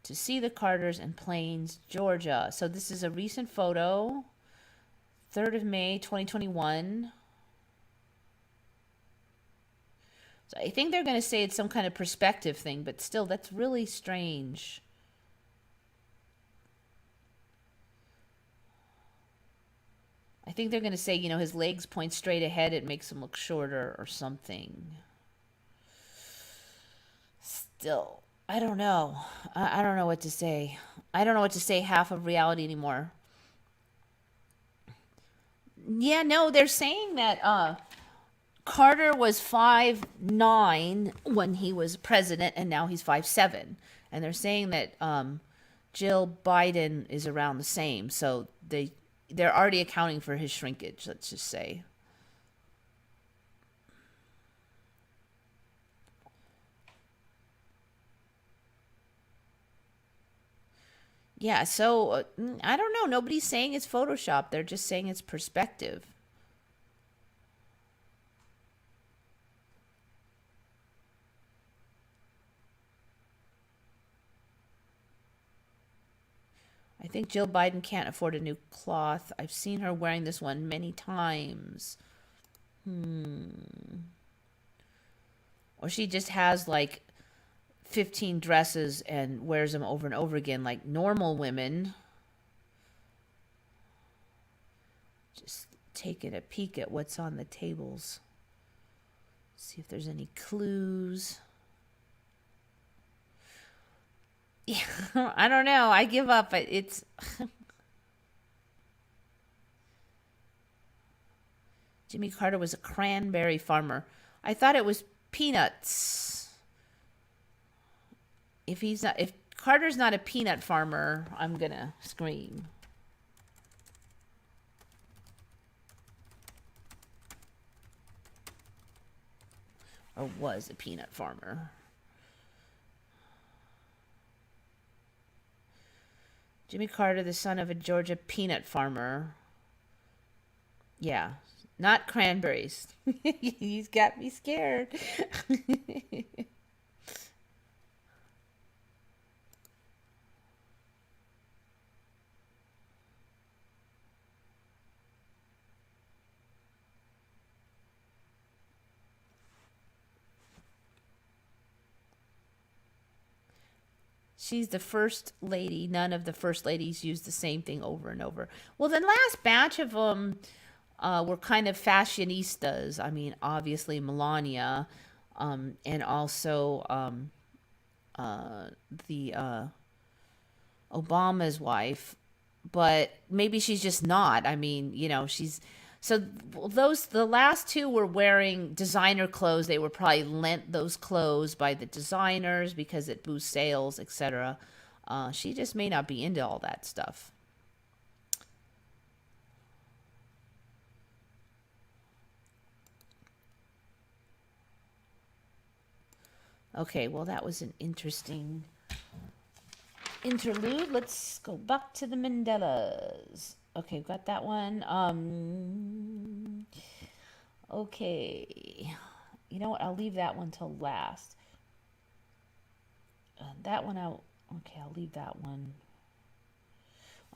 to see the Carters in Plains, Georgia. So this is a recent photo, 3rd of May, 2021. So I think they're going to say it's some kind of perspective thing, but still, that's really strange. I think they're going to say, his legs point straight ahead. It makes him look shorter or something. Still, I don't know. I don't know what to say. I don't know what to say half of reality anymore. Yeah, no, they're saying that Carter was 5'9" when he was president, and now he's 5'7". And they're saying that Jill Biden is around the same. So they're already accounting for his shrinkage, let's just say. Yeah, so I don't know. Nobody's saying it's Photoshop. They're just saying it's perspective. I think Jill Biden can't afford a new cloth. I've seen her wearing this one many times. Or she just has like 15 dresses and wears them over and over again like normal women. Just taking a peek at what's on the tables. See if there's any clues. Yeah, I don't know. I give up. It's Jimmy Carter was a cranberry farmer. I thought it was peanuts. If Carter's not a peanut farmer, I'm gonna scream. Or was a peanut farmer. Jimmy Carter, the son of a Georgia peanut farmer. Yeah, not cranberries. He's got me scared. She's the first lady. None of the first ladies use the same thing over and over. Well, the last batch of them, were kind of fashionistas. I mean, obviously Melania, and also the Obama's wife, but maybe she's just not. I mean, she's so those the last two were wearing designer clothes. They were probably lent those clothes by the designers because it boosts sales, etc. She just may not be into all that stuff. Okay, well, that was an interesting interlude. Let's go back to the Mandelas. Okay, got that one. Okay. You know what? I'll leave that one till last. That one out. Okay, I'll leave that one.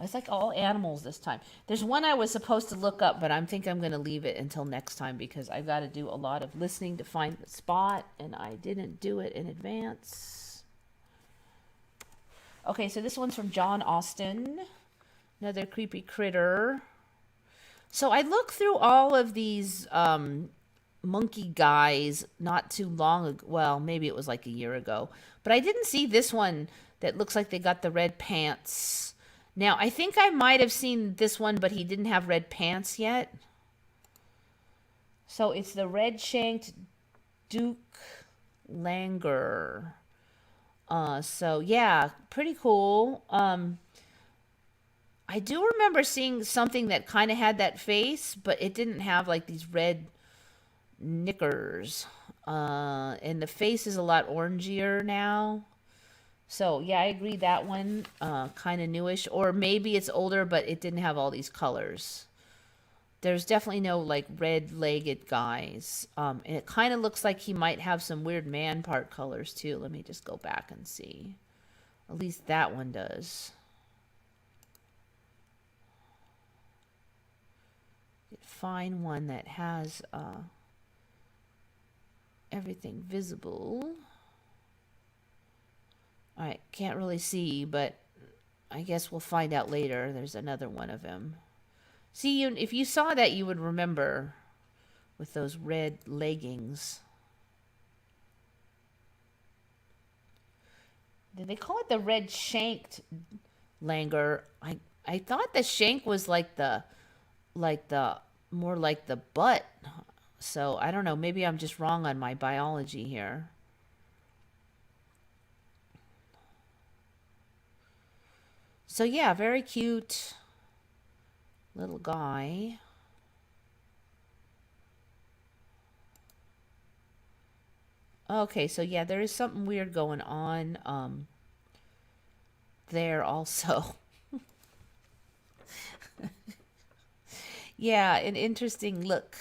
It's like all animals this time. There's one I was supposed to look up, but I think I'm going to leave it until next time because I've got to do a lot of listening to find the spot, and I didn't do it in advance. Okay, so this one's from John Austin. Another creepy critter. So I looked through all of these monkey guys not too long ago. Well, maybe it was like a year ago. But I didn't see this one that looks like they got the red pants. Now, I think I might have seen this one, but he didn't have red pants yet. So it's the red shanked douc langur. So yeah, pretty cool. I do remember seeing something that kind of had that face, but it didn't have like these red knickers. And the face is a lot orangier now. So yeah, I agree that one kind of newish, or maybe it's older, but it didn't have all these colors. There's definitely no like red-legged guys. And it kind of looks like he might have some weird man part colors too. Let me just go back and see. At least that one does. Find one that has everything visible. All right, can't really see, but I guess we'll find out later. There's another one of him. See, if you saw that, you would remember with those red leggings. Did they call it the red shanked langur? I thought the shank was like the more like the butt. So I don't know. Maybe I'm just wrong on my biology here. So yeah, very cute little guy. Okay, so yeah, there is something weird going on there also. Yeah, an interesting look.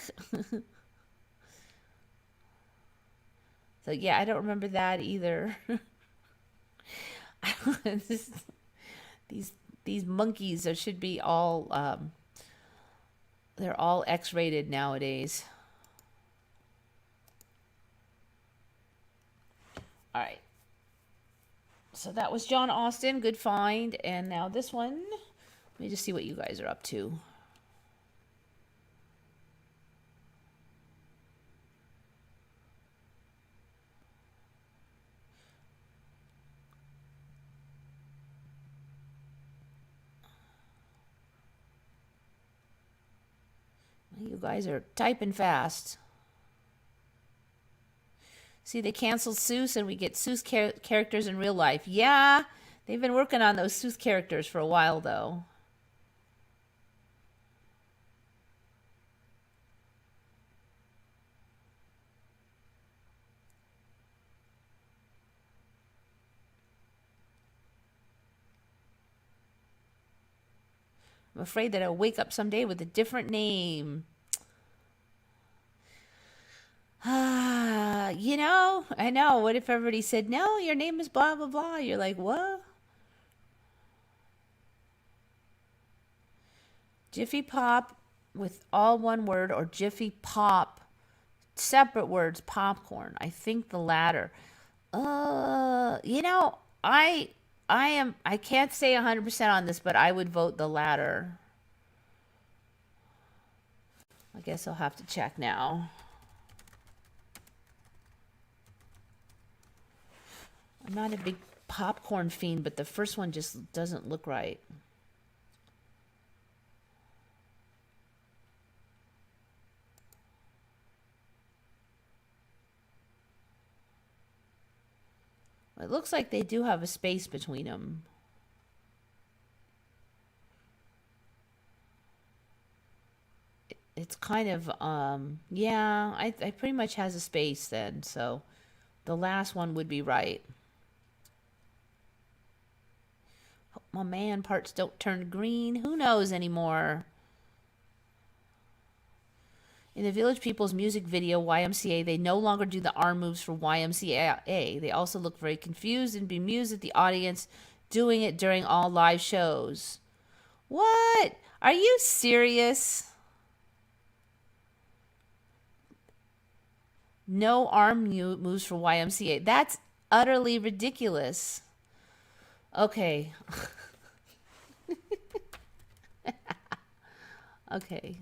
So yeah, I don't remember that either. This, these monkeys should be all they're all X-rated nowadays. All right. So that was John Austin, good find. And now this one, let me just see what you guys are up to. You guys are typing fast. See, they canceled Seuss and we get Seuss characters in real life. Yeah, they've been working on those Seuss characters for a while, though. I'm afraid that I'll wake up someday with a different name. I know. What if everybody said, no, your name is blah, blah, blah? You're like, what? Jiffy Pop with all one word, or Jiffy Pop, separate words, popcorn. I think the latter. I can't say 100% on this, but I would vote the latter. guess I'll have to check now. I'm not a big popcorn fiend, but the first one just doesn't look right. It looks like they do have a space between them. It's kind of, yeah, I pretty much has a space then, so the last one would be right. Hope my man parts don't turn green. Who knows anymore? In the Village People's music video, YMCA, they no longer do the arm moves for YMCA. They also look very confused and bemused at the audience doing it during all live shows. What? Are you serious? No arm moves for YMCA. That's utterly ridiculous. Okay. Okay.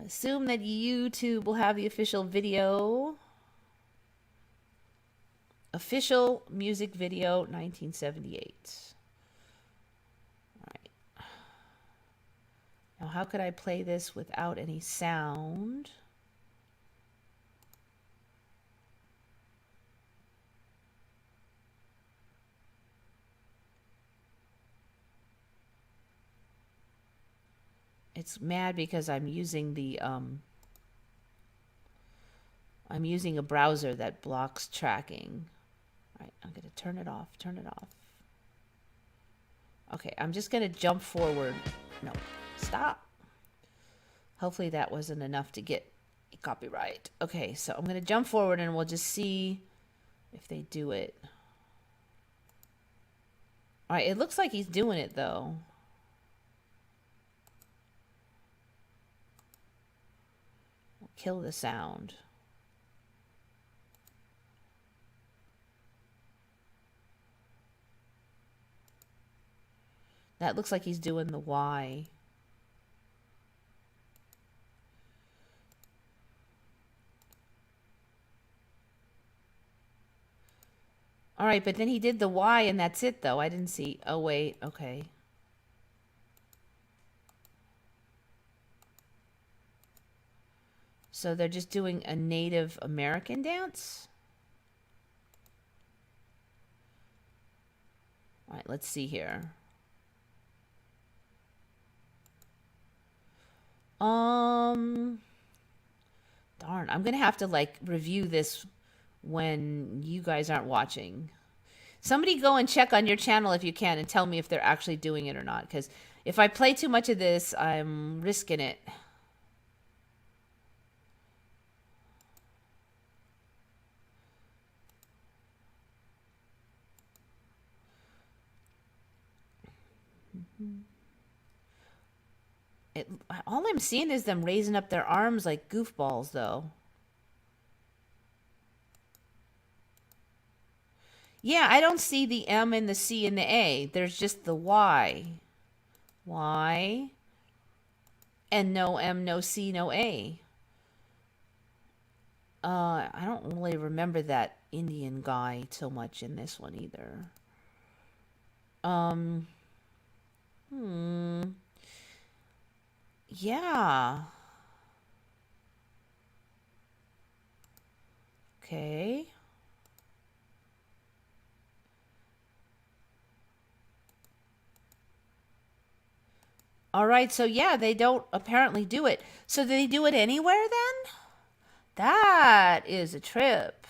Assume that YouTube will have the official video. Official music video, 1978. All right. Now, how could I play this without any sound? It's mad because I'm using the I'm using a browser that blocks tracking. All right, I'm gonna turn it off. Turn it off. Okay, I'm just gonna jump forward. No, stop. Hopefully that wasn't enough to get a copyright. Okay, so I'm gonna jump forward and we'll just see if they do it. All right, it looks like he's doing it though. Kill the sound. That looks like he's doing the Y. All right, but then he did the Y and that's it though. I didn't see. Oh, wait. Okay. So they're just doing a Native American dance? All right, let's see here. Darn, I'm gonna have to like review this when you guys aren't watching. Somebody go and check on your channel if you can and tell me if they're actually doing it or not, because if I play too much of this, I'm risking it. All I'm seeing is them raising up their arms like goofballs, though. Yeah, I don't see the M and the C and the A. There's just the Y. Y. And no M, no C, no A. I don't really remember that Indian guy so much in this one either. Yeah. Okay. All right, so yeah, they don't apparently do it. So do they do it anywhere then? That is a trip.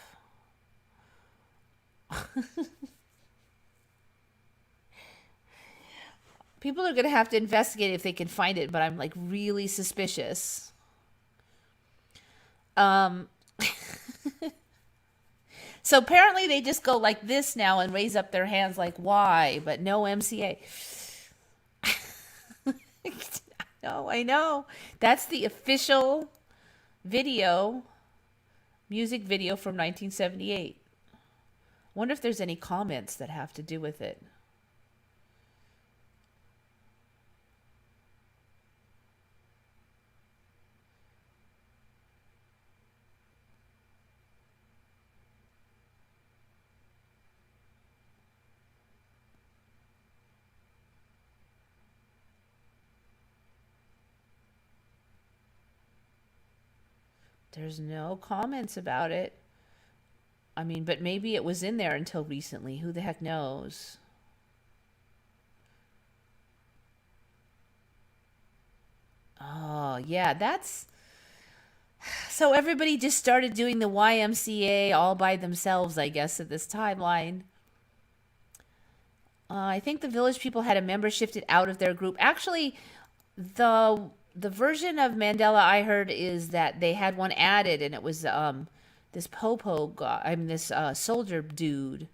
People are going to have to investigate if they can find it, but I'm like really suspicious. So apparently they just go like this now and raise up their hands like Y, but no MCA. No, I know. That's the official video, music video from 1978. Wonder if there's any comments that have to do with it. There's no comments about it. I mean, but maybe it was in there until recently. Who the heck knows? Oh, yeah, that's so everybody just started doing the YMCA all by themselves, I guess, at this timeline. I think the village people had a member shifted out of their group. Actually, the version of Mandela I heard is that they had one added, and it was this popo guy. I mean, this soldier dude.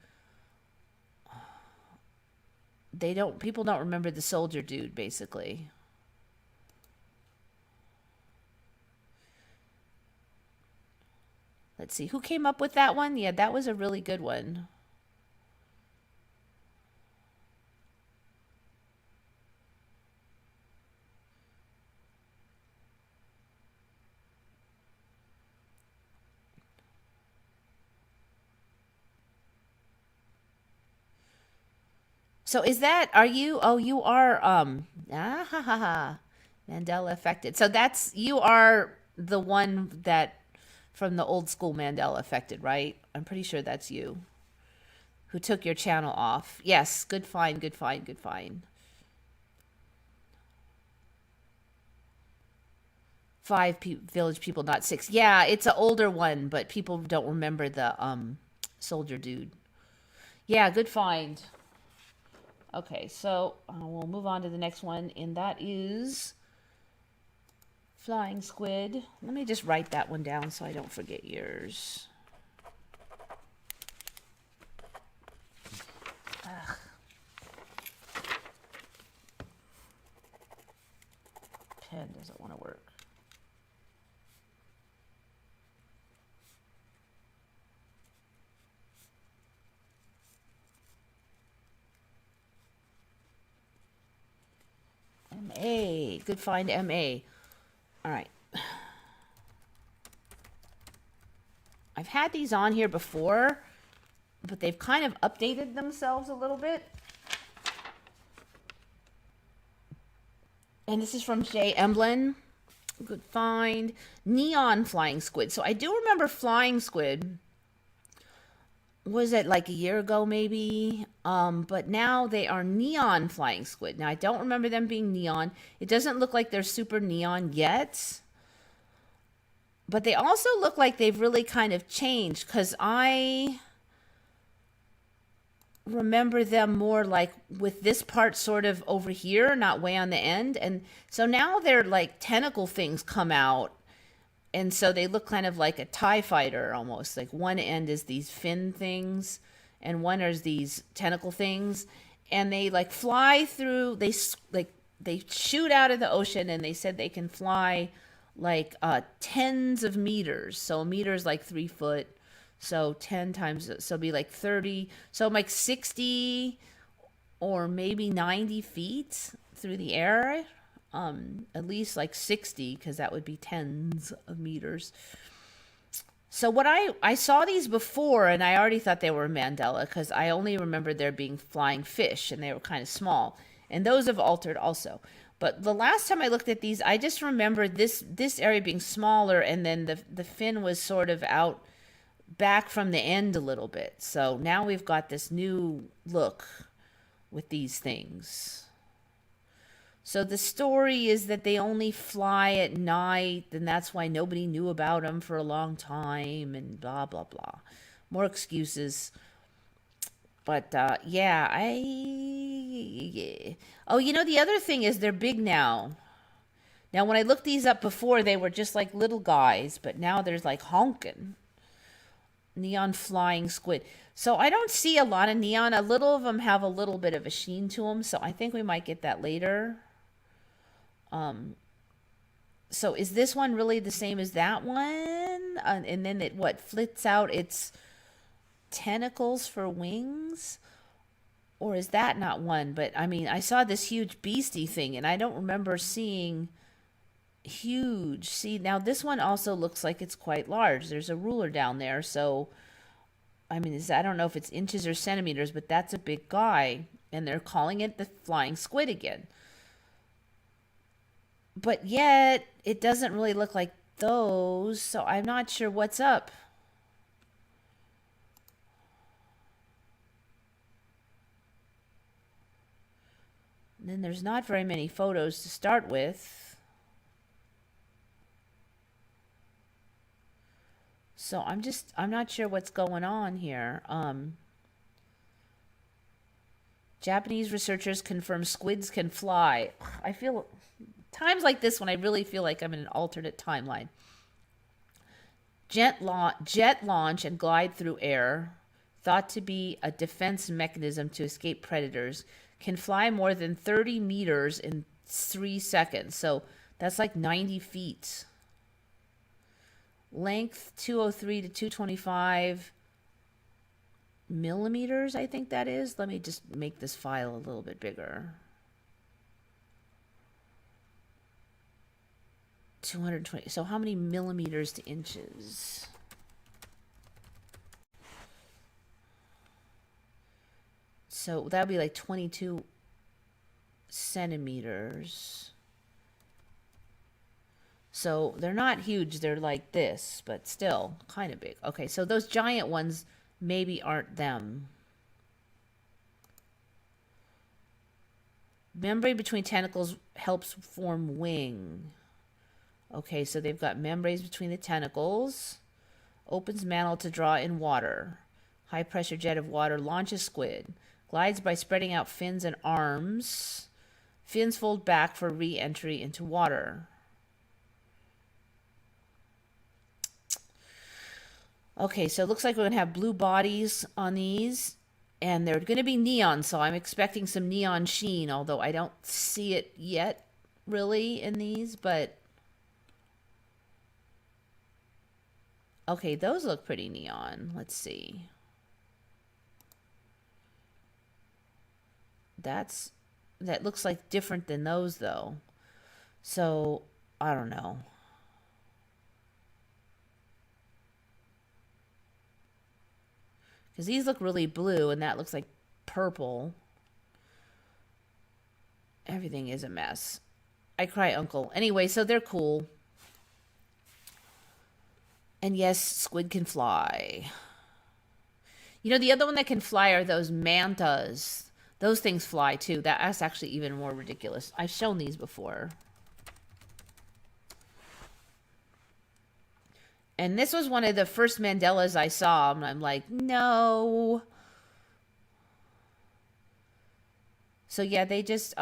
They don't. People don't remember the soldier dude, basically. Let's see who came up with that one. Yeah, that was a really good one. So is that, are you, oh, you are, ha ha ha, Mandela affected. So that's, you are the one that, from the old school Mandela affected, right? I'm pretty sure that's you who took your channel off. Yes, good find, good find, good find. Village people, not six. Yeah, it's an older one, but people don't remember the soldier dude. Yeah, good find. Okay, so we'll move on to the next one, and that is flying squid. Let me just write that one down so I don't forget yours. Ugh. Pen doesn't want to work. MA. Good find, MA. All right. I've had these on here before, but they've kind of updated themselves a little bit. And this is from Jay Emblem. Good find. Neon flying squid. So I do remember flying squid. Was it like a year ago maybe? But now they are neon flying squid. Now I don't remember them being neon. It doesn't look like they're super neon yet. But they also look like they've really kind of changed, because I remember them more like with this part sort of over here, not way on the end. And so now they're like tentacle things come out. And so they look kind of like a TIE fighter almost. Like one end is these fin things, and one is these tentacle things. And they like fly through, they shoot out of the ocean, and they said they can fly like tens of meters. So a meter is like 3 foot. So 10 times, so it'd be like 30. So like 60 or maybe 90 feet through the air. At least like 60, because that would be tens of meters. So what I saw these before, and I already thought they were Mandela, because I only remember there being flying fish, and they were kind of small. And those have altered also. But the last time I looked at these, I just remember this area being smaller, and then the fin was sort of out back from the end a little bit. So now we've got this new look with these things. So the story is that they only fly at night, and that's why nobody knew about them for a long time, and blah, blah, blah. More excuses. But yeah, oh, you know, the other thing is they're big now. Now, when I looked these up before, they were just like little guys, but now there's like honkin'. Neon flying squid. So I don't see a lot of neon. A little of them have a little bit of a sheen to them, so I think we might get that later. So is this one really the same as that one? And then it what flits out its tentacles for wings? Or is that not one? But I mean, I saw this huge beastie thing, and I don't remember seeing huge. See, now this one also looks like it's quite large. There's a ruler down there, so I mean, I don't know if it's inches or centimeters, but that's a big guy, and they're calling it the flying squid again. But yet, it doesn't really look like those, so I'm not sure what's up. And then there's not very many photos to start with. So I'm not sure what's going on here. Japanese researchers confirm squids can fly. I feel times like this when I really feel like I'm in an alternate timeline. Jet launch and glide through air, thought to be a defense mechanism to escape predators, can fly more than 30 meters in 3 seconds. So that's like 90 feet. Length 203 to 225 millimeters, I think that is. Let me just make this file a little bit bigger. 220. So how many millimeters to inches? So that would be like 22 centimeters. So they're not huge. They're like this, but still kind of big. Okay, so those giant ones maybe aren't them. Membrane between tentacles helps form wing. Okay, so they've got membranes between the tentacles. Opens mantle to draw in water. High pressure jet of water launches squid. Glides by spreading out fins and arms. Fins fold back for re-entry into water. Okay, so it looks like we're going to have blue bodies on these. And they're going to be neon, so I'm expecting some neon sheen, although I don't see it yet, really, in these, but... Okay, those look pretty neon. Let's see. That looks like different than those, though. So, I don't know. Because these look really blue, and that looks like purple. Everything is a mess. I cry uncle. Anyway, so they're cool. And yes, squid can fly. You know, the other one that can fly are those mantas. Those things fly, too. That's actually even more ridiculous. I've shown these before. And this was one of the first Mandelas I saw, and I'm like, no. So yeah, they just,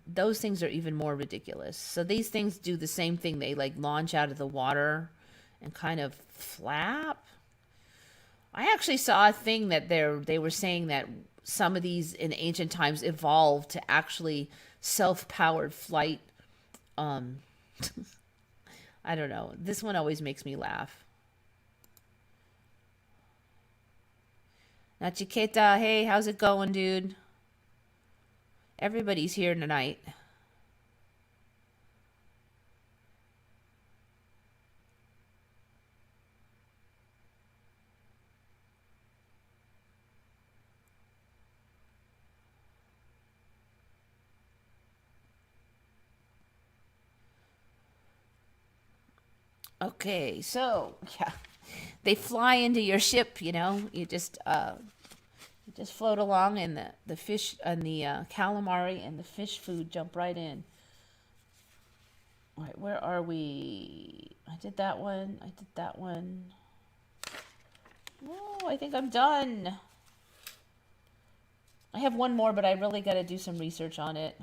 those things are even more ridiculous. So these things do the same thing. They like launch out of the water and kind of flap. I actually saw a thing that they were saying that some of these in ancient times evolved to actually self-powered flight. I don't know. This one always makes me laugh. Nachiketa, hey, how's it going, dude? Everybody's here tonight. Okay, so yeah, they fly into your ship. You know, you just float along, and the fish and the calamari and the fish food jump right in. All right, where are we? I did that one. I did that one. Oh, I think I'm done. I have one more, but I really got to do some research on it.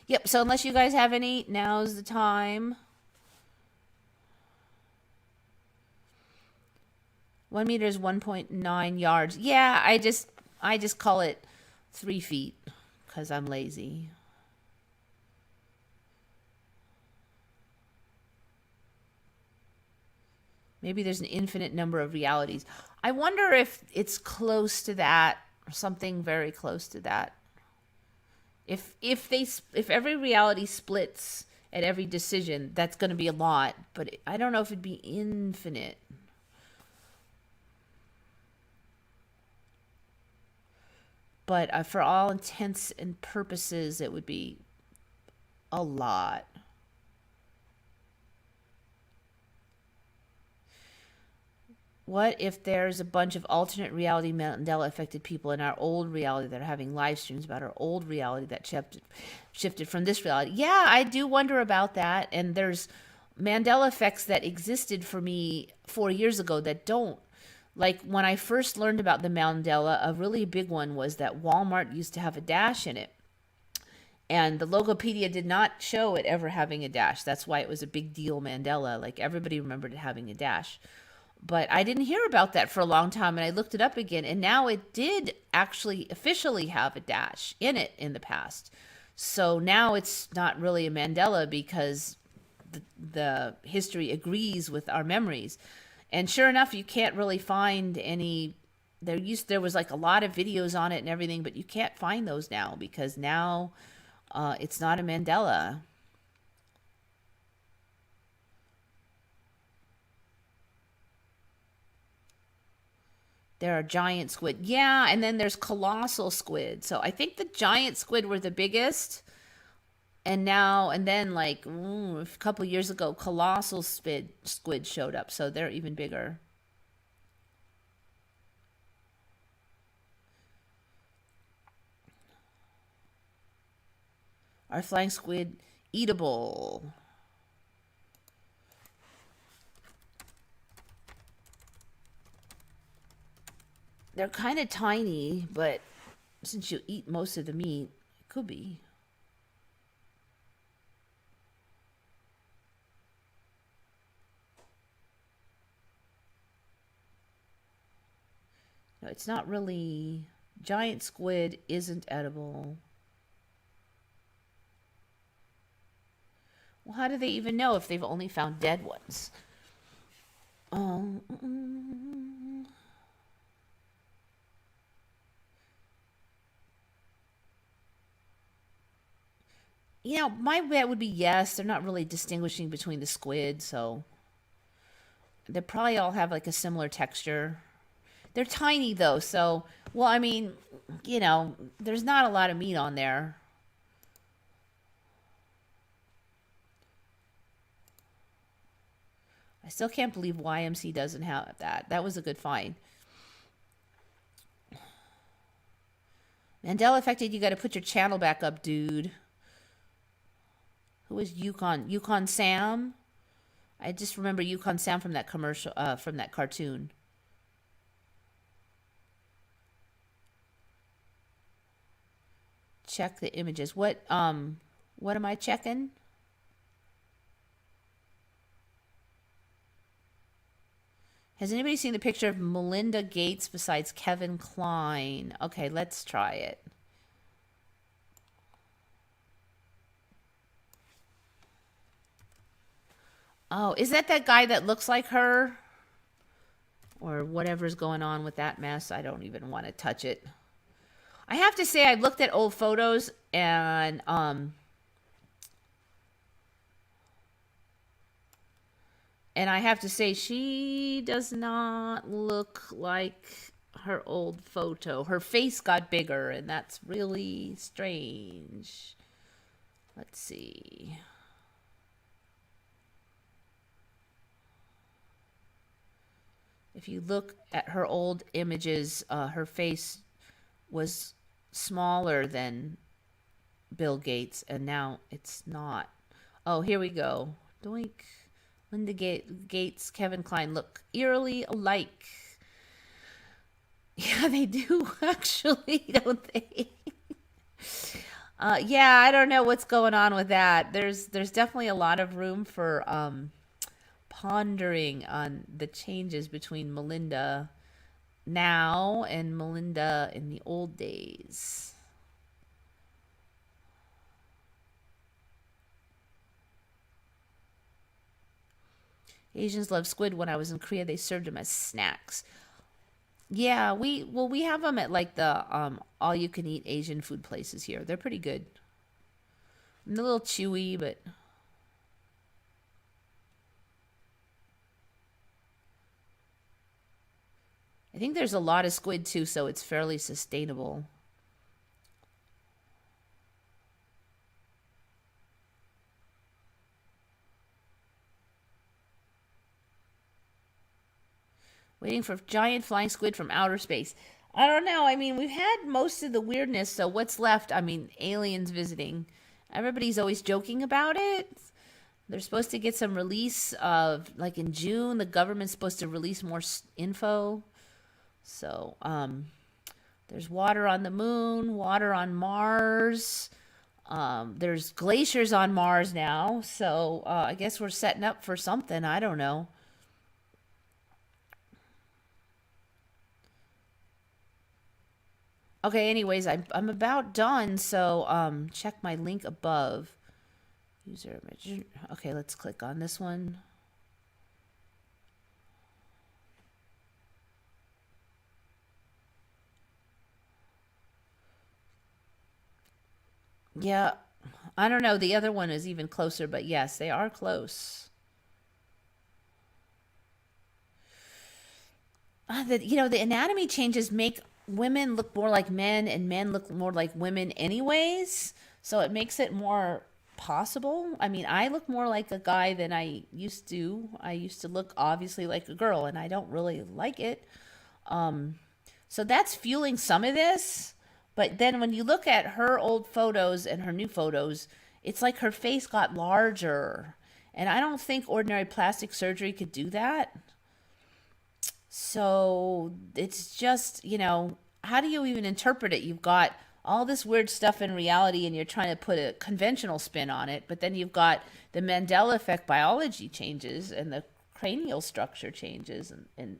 Yep, so unless you guys have any, now's the time. 1 meter is 1.9 yards. Yeah, I just call it 3 feet because I'm lazy. Maybe there's an infinite number of realities. I wonder if it's close to that, or something very close to that. If every reality splits at every decision, that's going to be a lot. But I don't know if it'd be infinite. But for all intents and purposes, it would be a lot. What if there's a bunch of alternate reality Mandela affected people in our old reality that are having live streams about our old reality that shifted from this reality? Yeah, I do wonder about that. And there's Mandela effects that existed for me 4 years ago that don't. Like when I first learned about the Mandela, a really big one was that Walmart used to have a dash in it. And the Logopedia did not show it ever having a dash. That's why it was a big deal Mandela. Like everybody remembered it having a dash. But I didn't hear about that for a long time, and I looked it up again, and now it did actually officially have a dash in it in the past. So now it's not really a Mandela because the history agrees with our memories. And sure enough, you can't really find any. There was like a lot of videos on it and everything, but you can't find those now because now it's not a Mandela. There are giant squid. Yeah, and then there's colossal squid. So I think the giant squid were the biggest. And then like a couple years ago, colossal squid showed up. So they're even bigger. Are flying squid eatable? They're kind of tiny, but since you eat most of the meat, it could be. No, it's not really. Giant squid isn't edible. Well, how do they even know if they've only found dead ones? Um, mm, my bet would be yes. They're not really distinguishing between the squid, so they probably all have like a similar texture. They're tiny though, so well, I mean, there's not a lot of meat on there. I still can't believe YMC doesn't have that. That was a good find. Mandela affected. You got to put your channel back up, dude. Who is Yukon? Yukon Sam? I just remember Yukon Sam from that commercial, from that cartoon. Check the images. What am I checking? Has anybody seen the picture of Melinda Gates besides Kevin Kline? Okay, let's try it. Oh, is that guy that looks like her? Or whatever's going on with that mess? I don't even want to touch it. I have to say, I looked at old photos and I have to say, she does not look like her old photo. Her face got bigger, and that's really strange. Let's see. If you look at her old images, her face was smaller than Bill Gates, and now it's not. Oh, here we go. Doink. Linda Gates, Kevin Kline look eerily alike. Yeah, they do actually, don't they? Yeah, I don't know what's going on with that. There's definitely a lot of room for pondering on the changes between Melinda now and Melinda in the old days. Asians love squid. When I was in Korea, they served them as snacks. Yeah, we have them at like the all you can eat Asian food places here. They're pretty good. A little chewy, but I think there's a lot of squid too, so it's fairly sustainable. Waiting for giant flying squid from outer space. I don't know. I mean, we've had most of the weirdness, so what's left? I mean, aliens visiting. Everybody's always joking about it. They're supposed to get some release of, like in June, the government's supposed to release more info. So, there's water on the moon, water on Mars. There's glaciers on Mars now. So, I guess we're setting up for something. I don't know. Okay, anyways, I'm about done, so check my link above. User image. Okay, let's click on this one. Yeah, I don't know. The other one is even closer, but yes, they are close. The anatomy changes make women look more like men and men look more like women anyways. So it makes it more possible. I mean, I look more like a guy than I used to. I used to look obviously like a girl and I don't really like it. So that's fueling some of this. But then when you look at her old photos and her new photos, it's like her face got larger. And I don't think ordinary plastic surgery could do that. So it's just, how do you even interpret it? You've got all this weird stuff in reality and you're trying to put a conventional spin on it, but then you've got the Mandela effect biology changes and the cranial structure changes and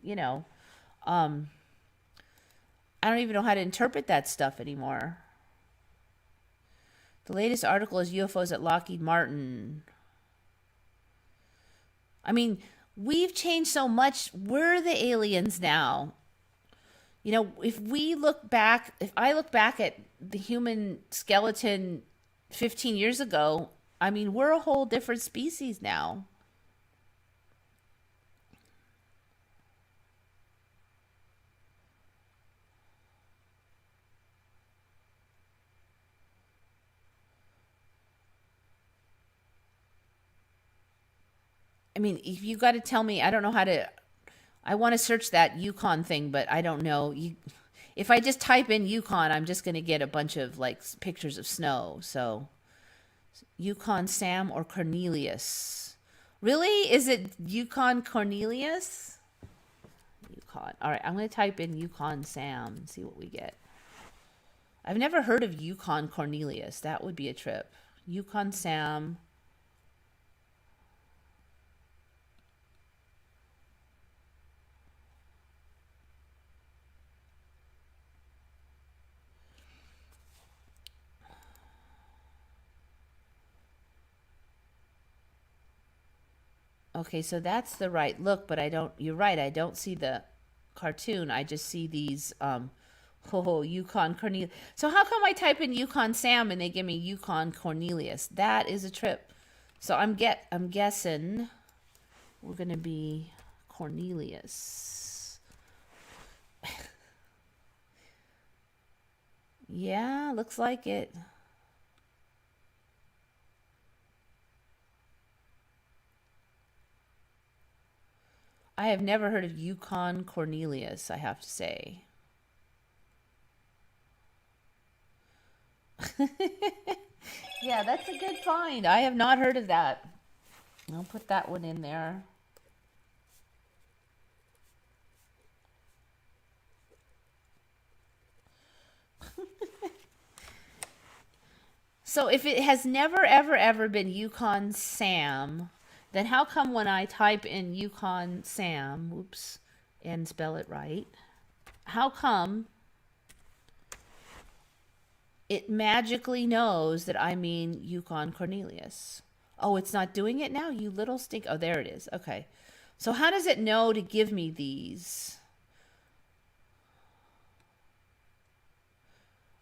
I don't even know how to interpret that stuff anymore. The latest article is UFOs at Lockheed Martin. I mean, we've changed so much. We're the aliens now. If I look back at the human skeleton 15 years ago, I mean, we're a whole different species now. I mean, if you got to tell me, I don't know how to. I want to search that Yukon thing, but I don't know. If I just type in Yukon, I'm just going to get a bunch of like pictures of snow. So, Yukon Sam or Cornelius? Really? Is it Yukon Cornelius? Yukon. All right, I'm going to type in Yukon Sam and see what we get. I've never heard of Yukon Cornelius. That would be a trip. Yukon Sam. Okay, so that's the right look, but you're right, I don't see the cartoon. I just see these, Yukon Cornelius. So how come I type in Yukon Sam and they give me Yukon Cornelius? That is a trip. So I'm guessing we're going to be Cornelius. Yeah, looks like it. I have never heard of Yukon Cornelius, I have to say. Yeah, that's a good find. I have not heard of that. I'll put that one in there. So if it has never, ever, ever been Yukon Sam, then how come when I type in Yukon Sam, oops, and spell it right, how come it magically knows that I mean Yukon Cornelius? Oh, it's not doing it now? You little stink. Oh, there it is. Okay. So how does it know to give me these?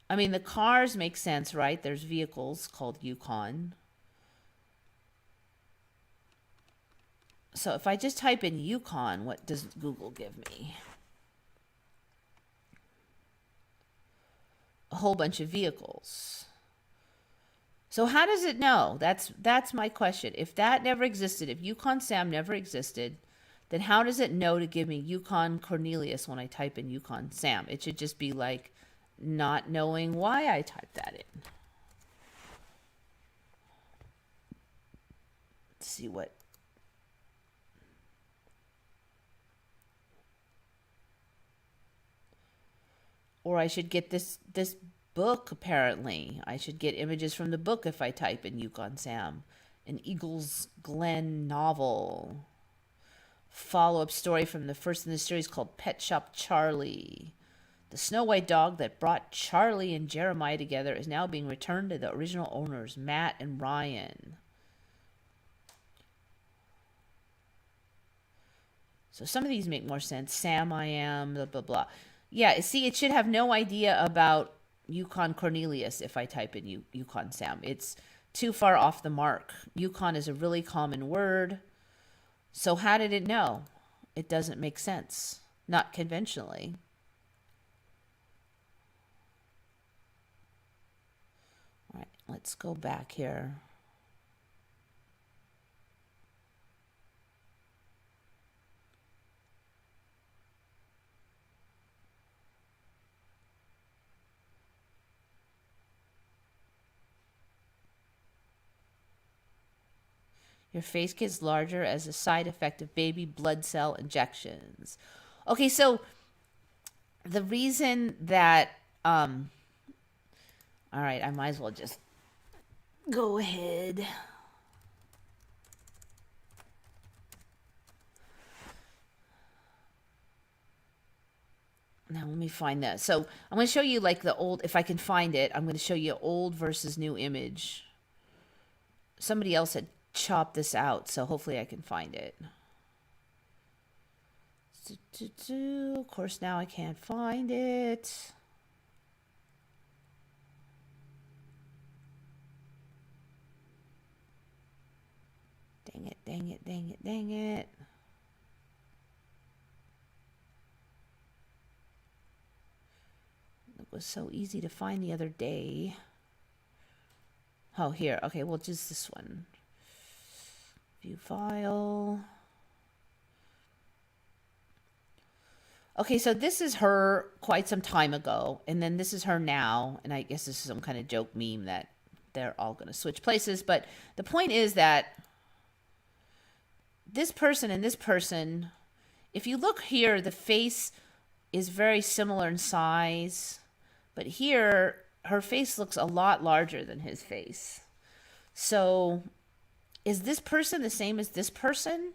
I mean, the cars make sense, right? There's vehicles called Yukon. So if I just type in Yukon, what does Google give me? A whole bunch of vehicles. So how does it know? That's my question. If that never existed, if Yukon Sam never existed, then how does it know to give me Yukon Cornelius when I type in Yukon Sam? It should just be like not knowing why I typed that in. Let's see what. Or I should get this book, apparently. I should get images from the book if I type in Yukon Sam. An Eagles Glen novel. Follow-up story from the first in the series called Pet Shop Charlie. The Snow White dog that brought Charlie and Jeremiah together is now being returned to the original owners, Matt and Ryan. So some of these make more sense. Sam, I am, blah, blah, blah. Yeah, see, it should have no idea about Yukon Cornelius if I type in Yukon Sam. It's too far off the mark. Yukon is a really common word. So how did it know? It doesn't make sense. Not conventionally. All right, let's go back here. Your face gets larger as a side effect of baby blood cell injections. Okay, so the reason that, all right, I might as well just go ahead. Now let me find that. So I'm going to show you like the old, if I can find it, I'm going to show you old versus new image. Somebody else had chopped this out, so hopefully I can find it. Of course, now I can't find it. Dang it, dang it, dang it, dang it. It was so easy to find the other day. Oh, here. Okay, well, just this one. View file. Okay, so this is her quite some time ago, and then this is her now, and I guess this is some kind of joke meme that they're all going to switch places, but the point is that this person and this person, if you look here, the face is very similar in size, but here, her face looks a lot larger than his face. So is this person the same as this person?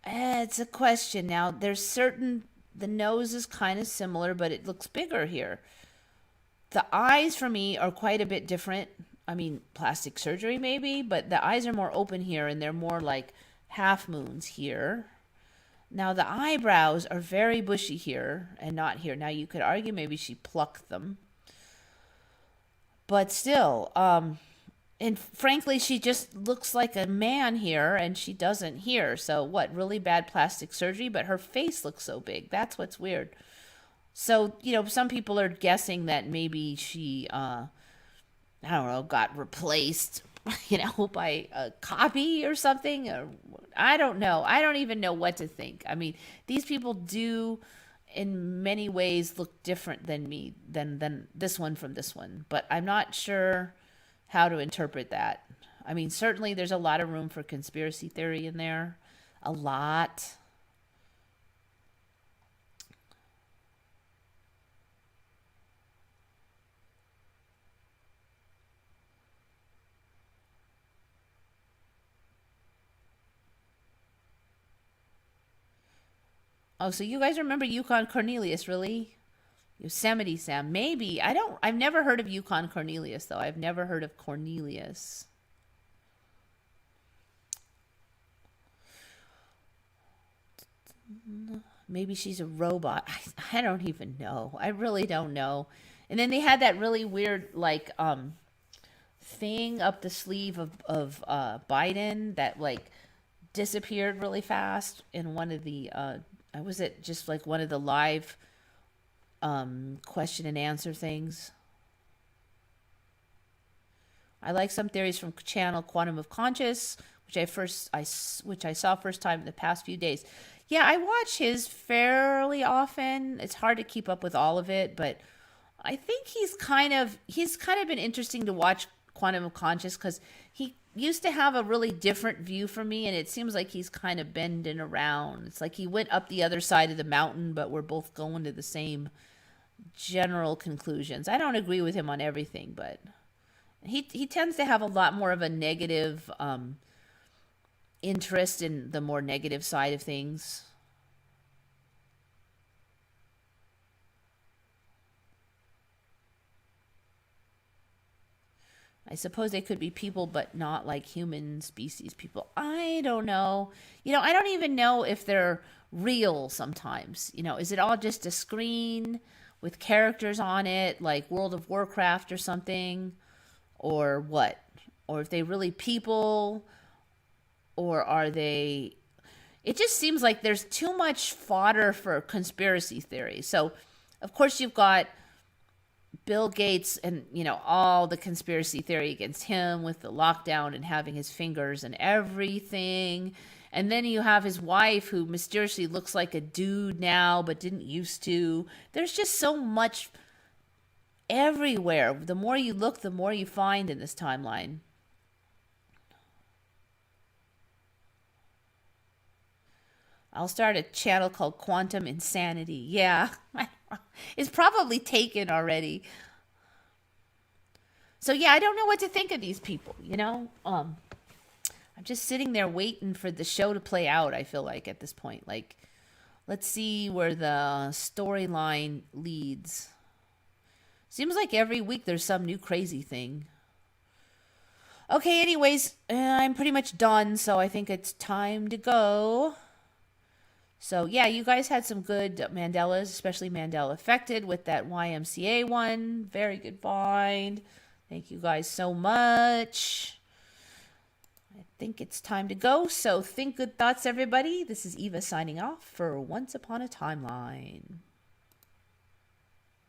It's a question. Now, there's certain, the nose is kind of similar, but it looks bigger here. The eyes for me are quite a bit different. I mean, plastic surgery maybe, but the eyes are more open here and they're more like half moons here. Now, the eyebrows are very bushy here and not here. Now, you could argue maybe she plucked them. But still, and frankly, she just looks like a man here and she doesn't here. So what, really bad plastic surgery? But her face looks so big. That's what's weird. So, you know, some people are guessing that maybe she, I don't know, got replaced, you know, by a copy or something. Or, I don't know. I don't even know what to think. I mean, these people do in many ways look different than me, than this one from this one. But I'm not sure how to interpret that. I mean, certainly there's a lot of room for conspiracy theory in there. A lot. Oh, so you guys remember Yukon Cornelius, really? Yosemite Sam. Maybe. I've never heard of Yukon Cornelius, though. I've never heard of Cornelius. Maybe she's a robot. I don't even know. I really don't know. And then they had that really weird, like, thing up the sleeve of Biden that, like, disappeared really fast in one of the, was it just like one of the live question and answer things? I like some theories from channel Quantum of Conscious, which which I saw first time in the past few days. Yeah, I watch his fairly often. It's hard to keep up with all of it, but I think he's kind of been interesting to watch Quantum of Conscious because he used to have a really different view from me, and it seems like he's kind of bending around. It's like he went up the other side of the mountain, but we're both going to the same general conclusions. I don't agree with him on everything, but he tends to have a lot more of a negative interest in the more negative side of things. I suppose they could be people, but not like human species people. I don't know. I don't even know if they're real sometimes. Is it all just a screen with characters on it, like World of Warcraft or something? Or what? Or if they really people, or are they. It just seems like there's too much fodder for conspiracy theories. So, of course, you've got Bill Gates and all the conspiracy theory against him with the lockdown and having his fingers and everything. And then you have his wife who mysteriously looks like a dude now but didn't used to. There's just so much everywhere. The more you look, the more you find in this timeline. I'll start a channel called Quantum Insanity. Yeah. It's probably taken already. So yeah, I don't know what to think of these people. I'm just sitting there waiting for the show to play out, I feel like at this point. Like, let's see where the storyline leads. Seems like every week there's some new crazy thing. Okay, anyways, I'm pretty much done, so I think it's time to go. So yeah, you guys had some good Mandelas, especially Mandela Affected with that YMCA one. Very good find. Thank you guys so much. I think it's time to go. So think good thoughts, everybody. This is Eva signing off for Once Upon a Timeline.